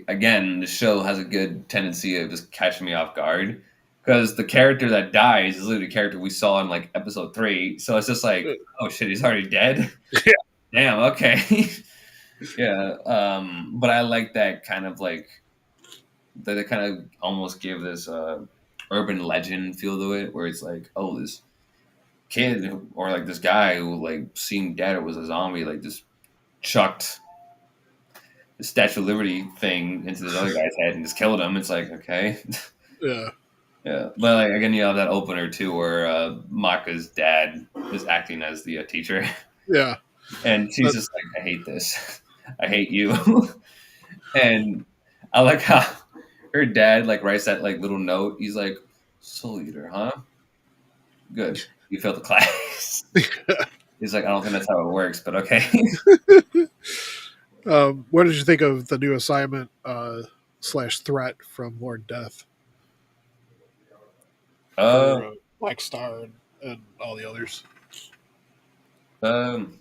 again, the show has a good tendency of just catching me off guard because the character that dies is literally the character we saw in like episode 3. So it's just like, oh shit, he's already dead. Yeah, Damn. Okay. Yeah. But I like that kind of like that. They kind of almost give this urban legend feel to it, where it's like, oh, this kid or like this guy who like seemed dead or was a zombie, like just chucked the Statue of Liberty thing into this other guy's head and just killed him. It's like, okay. yeah, Yeah. But like again, you have that opener too where Maka's dad is acting as the teacher. yeah. And she's But, just like, I hate this. I hate you. And I like how her dad like writes that like little note. He's like, Soul Eater, huh? Good. You failed the class. He's like, I don't think that's how it works, but okay. what did you think of the new assignment slash threat from Lord Death uh, for Black Star and all the others? um,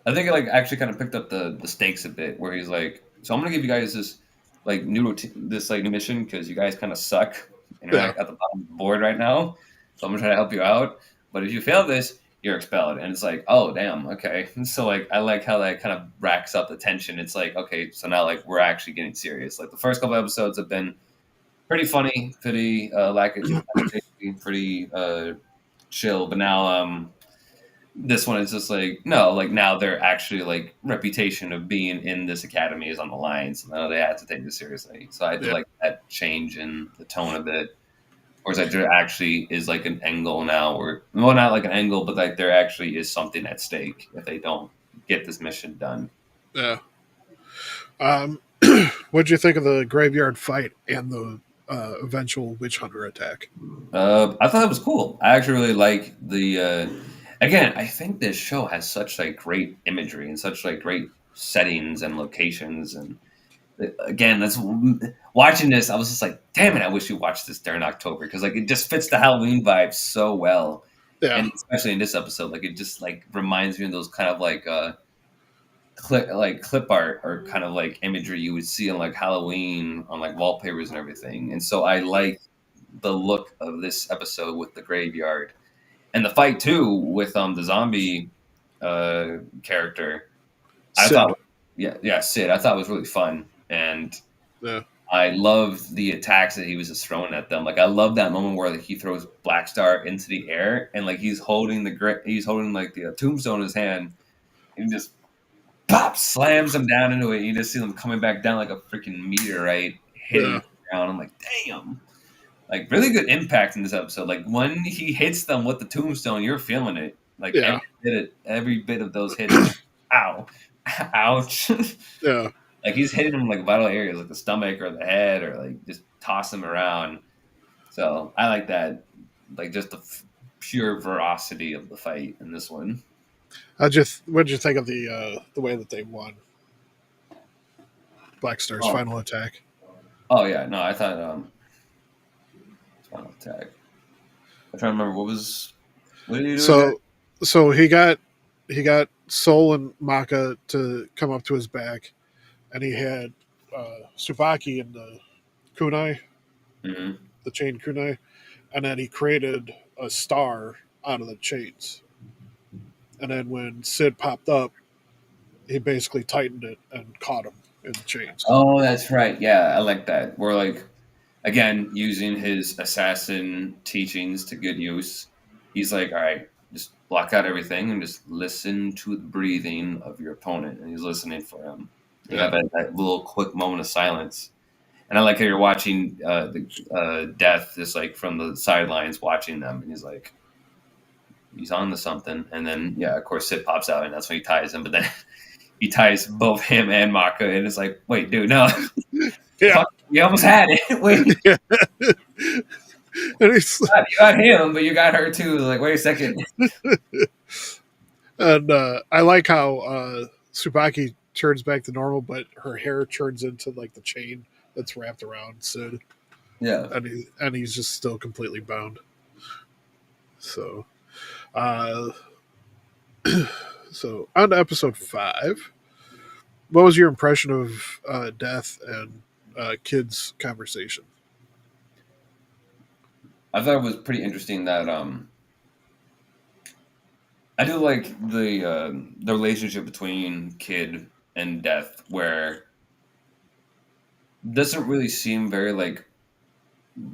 I think it like actually kind of picked up the stakes a bit, where he's like, "So I'm gonna give you guys this like new this like new mission because you guys kind of suck and you're Yeah, like at the bottom of the board right now. So I'm gonna try to help you out. But if you fail this, you're expelled." And it's like, oh damn, okay. And so like I like how that kind of racks up the tension. It's like, okay, so now like we're actually getting serious. Like the first couple episodes have been pretty funny, pretty pretty chill, but now this one is just like no, like now their actually like reputation of being in this academy is on the line, so now they have to take this seriously. So I do yeah, like that change in the tone a bit, or is that there actually is like an angle now, or well, not like an angle, but like there actually is something at stake if they don't get this mission done. yeah. Um, what did you think of the graveyard fight and the eventual witch hunter attack? I thought it was cool. I actually really like the. Again, I think this show has such like great imagery and such like great settings and locations, and again, that's watching this. I was just like, damn it! I wish you watched this during October because like it just fits the Halloween vibe so well, Yeah, and especially in this episode, like it just like reminds me of those kind of like clip art or kind of like imagery you would see on like Halloween on like wallpapers and everything. And so I like the look of this episode with the graveyard and the fight too with the zombie character. I Sid. thought, yeah, Sid. I thought was really fun, and Yeah, I love the attacks that he was just throwing at them. Like I love that moment where like, he throws Black Star into the air and like he's holding he's holding like the tombstone in his hand and just pop slams him down into it. You just see them coming back down like a freaking meteorite hitting yeah, the ground. I'm like, damn. Like really good impact in this episode. Like when he hits them with the tombstone, you're feeling it. Like yeah, every bit of those hits. Like, ow, ouch. yeah. Like he's hitting them like vital areas, like the stomach or the head, or like just toss them around. So I like that. Like just the pure ferocity of the fight in this one. What did you think of the way that they won Black Star's Oh, final attack? oh yeah, no, I thought Final Attack. I'm trying to remember what did he do again? So, he got Soul and Maka to come up to his back, and he had Tsubaki in the kunai, Mm-hmm. the chain kunai, and then he created a star out of the chains. And then when Sid popped up, he basically tightened it and caught him in the chains. Oh, that's right. Yeah, I like that. We're like again using his assassin teachings to good use. He's like, all right, just block out everything and just listen to the breathing of your opponent, and he's listening for him. You Yeah, have that little quick moment of silence, and I like how you're watching the death just like from the sidelines, watching them, and he's like, he's on to something, and then yeah, of course, Sid pops out, and that's when he ties him, but then. He ties both him and Maka, and it's like, wait, dude, no, yeah, fuck, you almost had it. Wait, yeah. And he's you got him, but you got her too. Like, wait a second. and I like how Tsubaki turns back to normal, but her hair turns into like the chain that's wrapped around Sid, Yeah. and he's just still completely bound. So, uh, so on to episode 5. What was your impression of death and kids' conversation? I thought it was pretty interesting that I do like the relationship between Kid and Death, where it doesn't really seem very like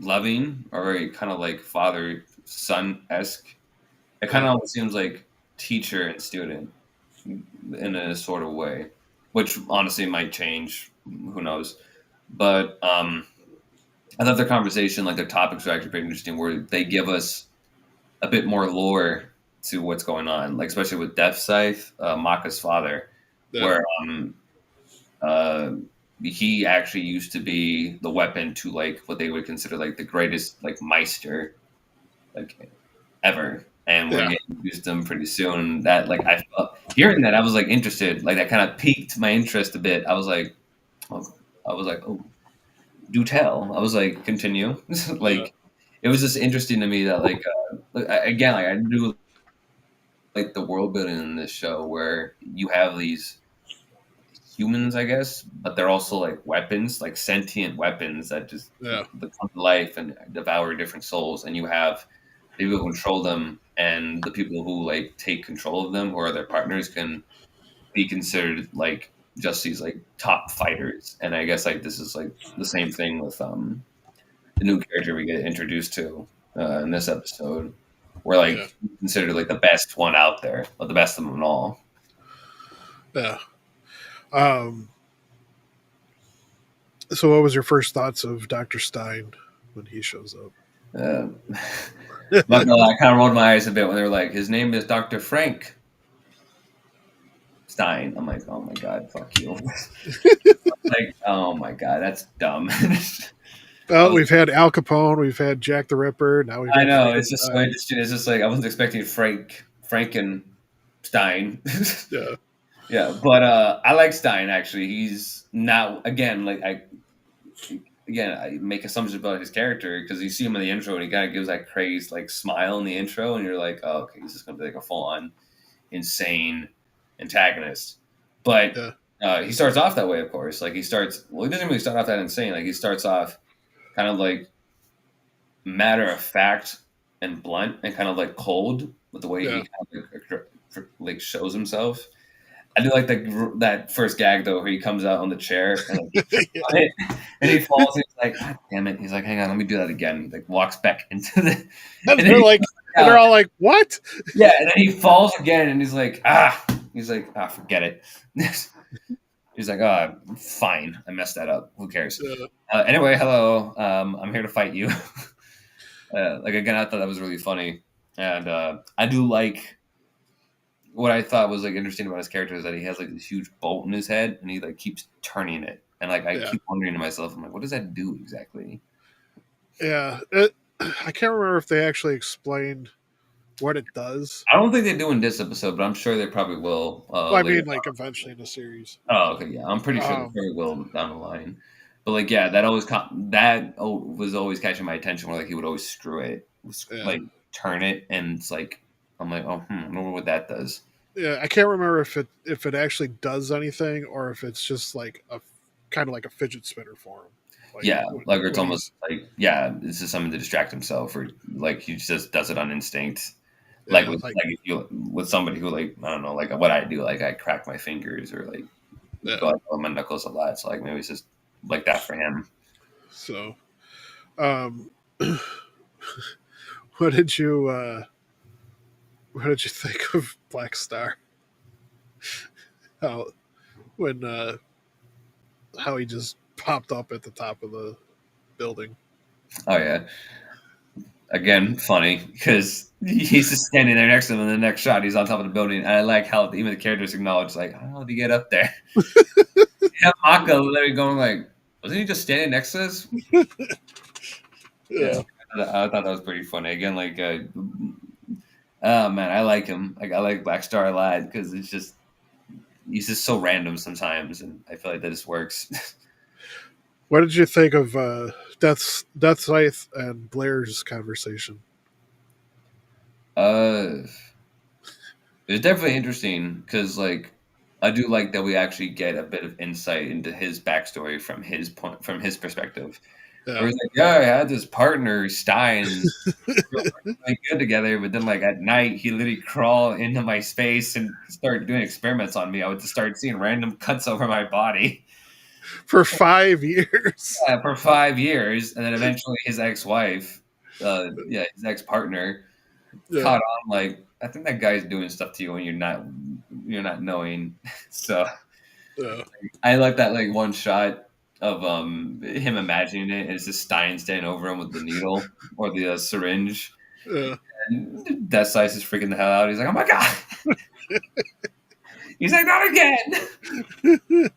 loving or very kind of like father son esque. It kind Yeah, of almost seems like teacher and student in a sort of way, which honestly might change. Who knows? But I thought the conversation, like the topics, were actually pretty interesting, where they give us a bit more lore to what's going on, like especially with Death Scythe, Maka's father, yeah, where uh, he actually used to be the weapon to like what they would consider like the greatest like Meister like ever, and we're yeah, getting introduced to them pretty soon. That like I felt hearing that I was like interested, like that kind of piqued my interest a bit. Oh, I was like, oh, do tell. I was like, continue. yeah, Like, it was just interesting to me that again, like I do like the world building in this show where you have these humans, I guess, but they're also like weapons, like sentient weapons that just yeah, become to life and devour different souls. And you have the people who control them, and the people who like take control of them, who are their partners, can be considered like just these like top fighters. And I guess like this is like the same thing with the new character we get introduced to in this episode. We're yeah, like considered like the best one out there, or the best of them all. yeah. Um, so, what was your first thoughts of Dr. Stein when he shows up? Uh, but no, I kind of rolled my eyes a bit when they were like, "His name is Dr. Frank Stein." I'm like, "Oh my god, fuck you!" Like, "Oh my god, that's dumb." Well, we've had Al Capone, we've had Jack the Ripper, now we've I got know it's just so Frankenstein. interesting. It's just like I wasn't expecting Frankenstein. Yeah, Yeah, but I like Stein actually. He's not again like I make assumptions about his character because you see him in the intro and he kind of gives that crazed like smile in the intro, and you're like, oh, okay, he's just gonna be like a full on insane antagonist. But yeah, he starts off that way, of course. Like he doesn't really start off that insane. Like he starts off kind of like matter of fact and blunt and kind of like cold with the way yeah, he kind of like shows himself. I do like that first gag though, where he comes out on the chair and like, he trips yeah. on it, and he falls. And he's like, "God damn it!" He's like, "Hang on, let me do that again." He like walks back into the, And and then he and comes they're out. all like, "What?" Yeah, and then he falls again, and he's like, "Ah," forget it. He's like, "Ah, fine, I messed that up. Who cares?" Yeah, Anyway, hello, I'm here to fight you. Like again, I thought that was really funny, and I do like what I thought was like interesting about his character is that he has like this huge bolt in his head, and he like keeps turning it, and like I yeah, keep wondering to myself, I'm like, what does that do exactly? yeah. I can't remember if they actually explained what it does. I don't think they do in this episode, but I'm sure they probably will Well, I later. mean, like eventually in the series. Oh, okay, yeah, I'm pretty sure they Um, probably will down the line. But like, yeah, was always catching my attention. Where like he would always screw it, yeah, like turn it, and it's like I'm like, oh, I wonder what that does. yeah. I can't remember if it actually does anything or if it's just like a kind of like a fidget spinner for him. Like Yeah, like it's when almost he's like yeah, it's just something to distract himself, or like he just does it on instinct. Like yeah, like if you with somebody who like I don't know, like what I do, like I crack my fingers or like yeah. go out on my knuckles a lot. So like maybe it's just like that for him. So, um, what did you what did you think of Black Star? How when how he just popped up at the top of the building? Oh yeah, again funny because he's just standing there next to him, and the next shot he's on top of the building. And I like how even the characters acknowledge like, how did he get up there? Yeah, Maka literally going like, wasn't he just standing next to us? Yeah, Yeah, I thought that was pretty funny. Again, like, oh man, I like him. Like, I like Black Star a lot because it's just he's just so random sometimes, and I feel like that just works. What did you think of Death Scythe and Blair's conversation? Uh, it's definitely interesting because like I do like that we actually get a bit of insight into his backstory from his perspective. Where Yeah, he's like, yeah, I had this partner Stein, we were really good together, but then like at night he literally crawl into my space and start doing experiments on me. I would just start seeing random cuts over my body. for 5 years. Yeah, for 5 years, and then eventually his ex-wife, his ex-partner Yeah, caught on. Like, I think that guy's doing stuff to you when you're not knowing. So yeah, I like that like one shot of him imagining it, and it's just Stein standing over him with the needle or the syringe, yeah. and Death Slice is freaking the hell out. He's like, "Oh my god!" He's like, "Not again!"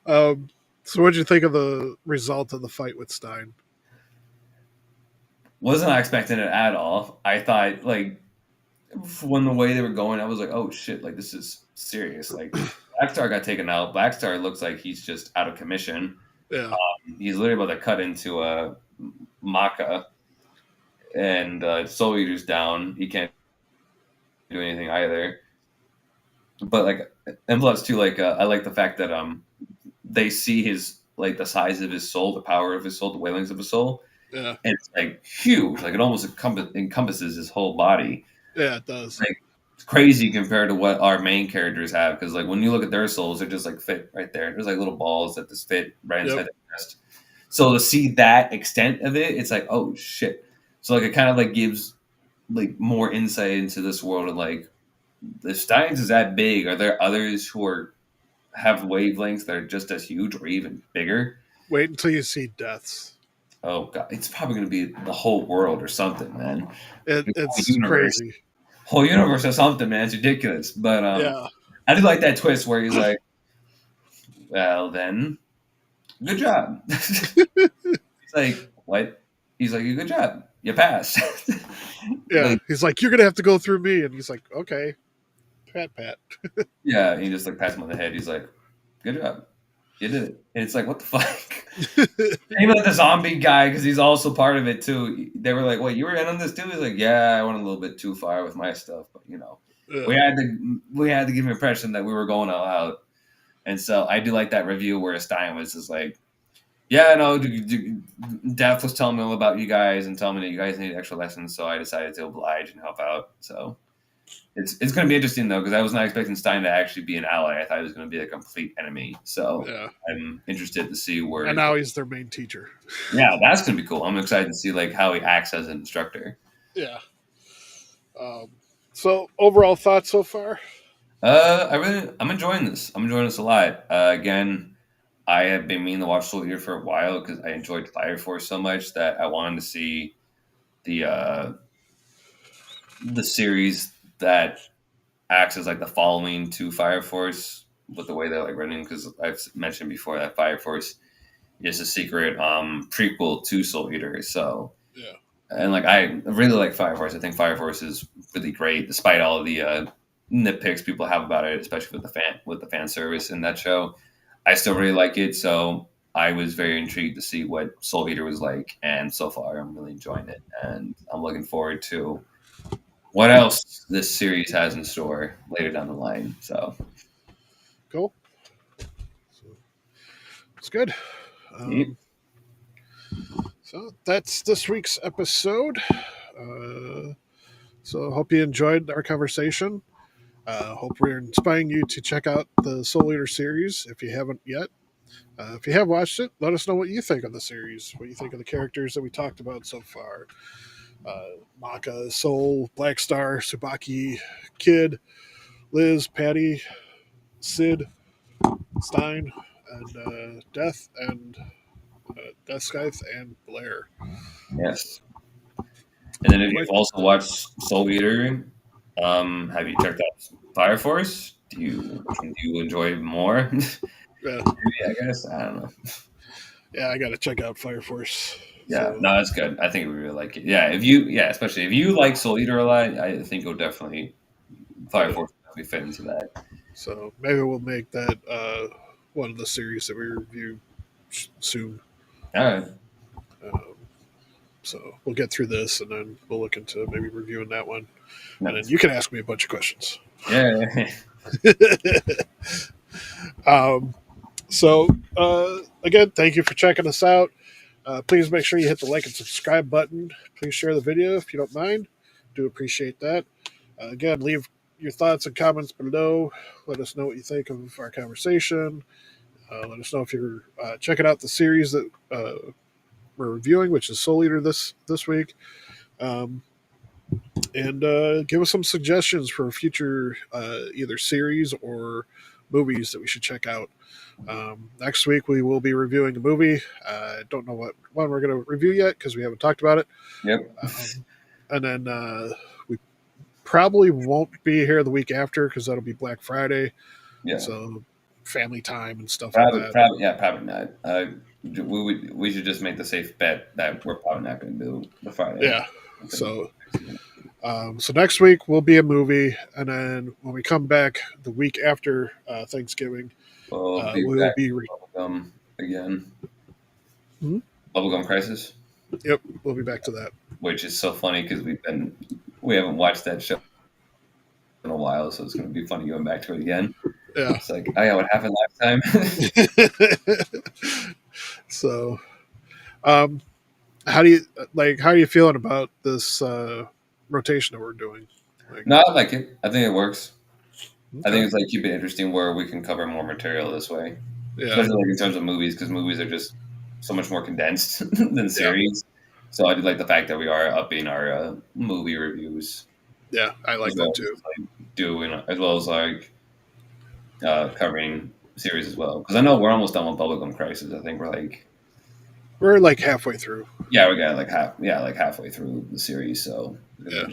um, so, what did you think of the result of the fight with Stein? Was not expecting it at all. I thought like when the way they were going, I was like, "Oh shit! Like this is serious." Like Blackstar got taken out. Blackstar looks like he's just out of commission. Yeah, He's literally about to cut into a Maka, and Soul Eater's down. He can't do anything either. But like, and plus too, like I like the fact that they see his like the size of his soul, the power of his soul, the wailings of his soul, yeah, and it's like huge. Like it almost encompasses his whole body. yeah. It does. Like it's crazy compared to what our main characters have. Because like when you look at their souls, they're just like fit right there. There's like little balls that just fit right inside Yep. the chest. So to see that extent of it, it's like, oh shit. So like it kind of like gives like more insight into this world and like the Steins is that big. Are there others who are have wavelengths that are just as huge or even bigger? Wait until you see deaths. Oh god, it's probably going to be the whole world or something, man. The whole It's universe, crazy. whole universe or something, man. It's ridiculous. But Yeah. I do like that twist where he's like, "Well, then, good job." He's like, "What?" He's like, "Good job, you passed." Yeah. Like, He's like, you're gonna have to go through me, and he's like, okay, pat, pat. yeah, he just like pats him on the head. He's like, "Good job, you did it." And it's like, what the fuck? Even like the zombie guy, because he's also part of it too. They were like, "Wait, you were in on this too?" He's like, "Yeah, I went a little bit too far with my stuff, but you know, Yeah. we had to give an impression that we were going all out." And so I do like that review where Stein was just like, "Yeah, no, Death was telling me all about you guys and telling me that you guys need extra lessons, so I decided to oblige and help out." So it's going to be interesting though because I was not expecting Stein to actually be an ally. I thought he was going to be a complete enemy. So Yeah. I'm interested to see And where. now he's their main teacher. Yeah, that's going to be cool. I'm excited to see like how he acts as an instructor. Yeah. Um, so overall thoughts so far? I'm enjoying this. I'm enjoying this a lot. Again, I have been meaning to watch Soul Eater for a while because I enjoyed Fire Force so much that I wanted to see the uh, the series that acts as like the following to Fire Force with the way they're like running. Because I've mentioned before that Fire Force is a secret prequel to Soul Eater. So Yeah. and like I really like Fire Force. I think Fire Force is really great, despite all of the nitpicks people have about it, especially with the fan service in that show. I still really like it, so I was very intrigued to see what Soul Eater was like, and so far I'm really enjoying it, and I'm looking forward to what else this series has in store later down the line. So Cool. So it's good. yeah, So that's this week's episode. So hope you enjoyed our conversation. Hope we're inspiring you to check out the Soul Eater series if you haven't yet. If you have watched it, let us know what you think of the series. What you think of the characters that we talked about so far. Maka, Soul, Black Star, Tsubaki, Kid, Liz, Patty, Sid, Stein, and Death, and Death Scythe, and Blair. yes. And then if you've also watched Soul Eater, have you checked out Fire Force? Do you enjoy more? Yeah, Maybe, I guess I don't know. yeah, I gotta check out Fire Force. Yeah, So no, that's good. I think we really like it. Yeah, if you, yeah, especially if you like Soul Eater a lot, I think you'll definitely Fire yeah, Force will definitely fit into that. so maybe we'll make that one of the series that we review soon. All right. Um, so we'll get through this, and then we'll look into maybe reviewing that one. And then Nice. you can ask me a bunch of questions. Yeah. um, so, again, thank you for checking us out. Please make sure you hit the like and subscribe button. Please share the video if you don't mind. Do appreciate that. Again, leave your thoughts and comments below. Let us know what you think of our conversation. Let us know if you're checking out the series that we're reviewing, which is Soul Eater this week. Um, and give us some suggestions for future either series or movies that we should check out. Next week we will be reviewing a movie. I don't know what one we're going to review yet because we haven't talked about it. Yep. And then we probably won't be here the week after because that'll be Black Friday. Yeah. So family time and stuff Probably, like that. probably, yeah, probably not. We should just make the safe bet that we're probably not going to do the Friday. Yeah. So next week will be a movie, and then when we come back the week after Thanksgiving, We'll be we'll back be. to Bubblegum again. Hmm? Bubblegum Crisis. Yep, we'll be back to that. Which is so funny because we haven't watched that show in a while, so it's going to be funny going back to it again. Yeah. It's like, oh yeah, what happened last time? So, how do you feeling about this rotation that we're doing? No, I like it. I think it works. Okay. I think it's like keep it interesting where we can cover more material this way, especially like in terms of movies, because movies are just so much more condensed than series. So I do like the fact that we are upping our movie reviews. Yeah, I like that too. As well as like covering series as well, because I know we're almost done with Bubblegum Crisis. I think we're like halfway through. Yeah, we got like halfway through the series. So yeah.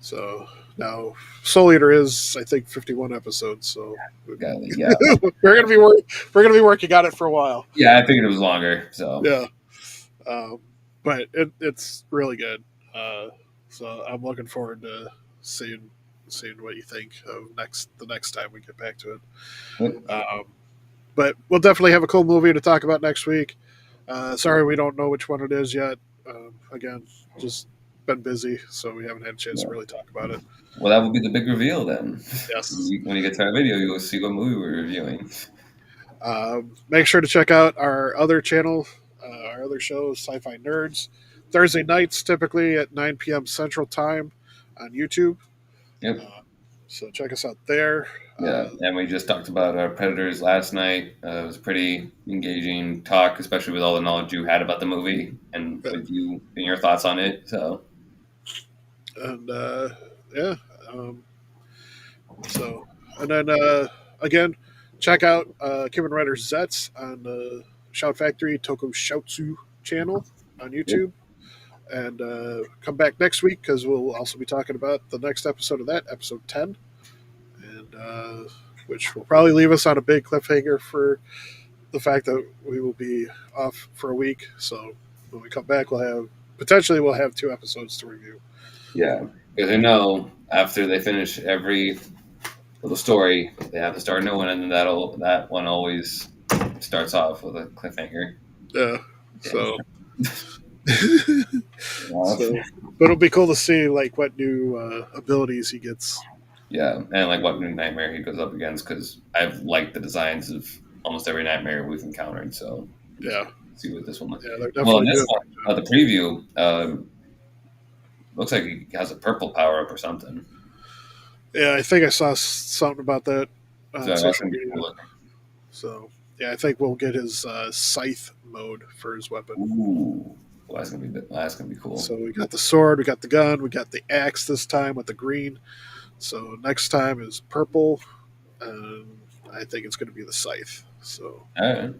So now Soul Eater is I think 51 episodes. So yeah, we're gonna be working on it for a while. Yeah, I figured it was longer. So yeah, but it's really good. So I'm looking forward to seeing what you think of the next time we get back to it. But we'll definitely have a cool movie to talk about next week. Sorry, we don't know which one it is yet. Again, just been busy, so we haven't had a chance to really talk about it. Well, that will be the big reveal then. Yes. When you get to our video, you'll see what movie we're reviewing. Make sure to check out our other channel, our other show, Sci-Fi Nerds, Thursday nights, typically at 9 p.m. Central Time on YouTube. Yep. So check us out there. Yeah, and we just talked about our Predators last night. It was a pretty engaging talk, especially with all the knowledge you had about the movie and with you and your thoughts on it. So, and yeah, so and then again, check out Kamen Rider Zeztz on the Shout Factory Tokushoutsu channel on YouTube. And come back next week because we'll also be talking about the next episode of that, episode 10, and which will probably leave us on a big cliffhanger for the fact that we will be off for a week. So when we come back, we'll have 2 episodes to review. Yeah, because I know after they finish every little story, they have to start a new one, and then that one always starts off with a cliffhanger. Yeah. So. But it'll be cool to see like what new abilities he gets. Yeah, and like what new nightmare he goes up against, because I've liked the designs of almost every nightmare we've encountered. So yeah, see what this one looks like. Yeah, they're definitely this one, the preview looks like he has a purple power up or something. Yeah, I think I saw something about that on social media. Cool. So yeah, I think we'll get his scythe mode for his weapon. Ooh. Well, that's gonna be cool. So we got the sword, we got the gun, we got the axe this time with the green. So next time is purple, and I think it's going to be the scythe. So all right,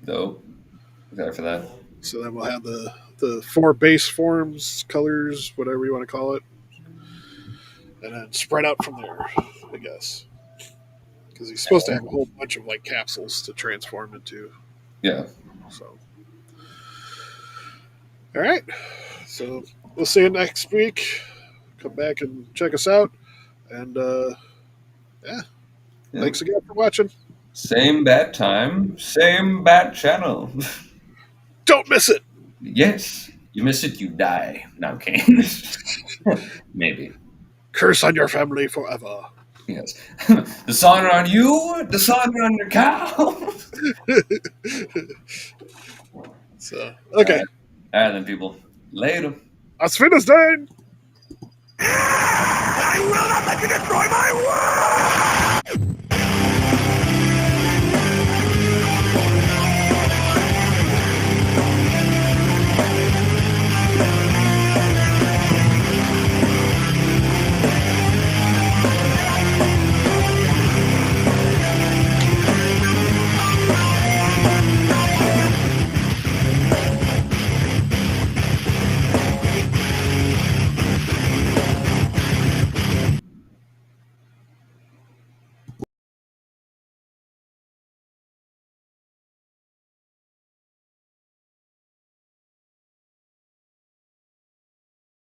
dope. Excited for that. So then we'll have the 4 base forms, colors, whatever you want to call it, and then spread out from there, I guess. Because he's supposed to have a whole bunch of like capsules to transform into. Yeah. So. All right. So we'll see you next week. Come back and check us out. And yeah. Thanks again for watching. Same bad time, same bad channel. Don't miss it. Yes, you miss it, you die. No, I'm kidding. Maybe. Curse on your family forever. Yes. Dishonor on you, dishonor on your cow. So All okay, right. All right, then, people. Later. Auf Wiedersehen. I will not let you destroy my world!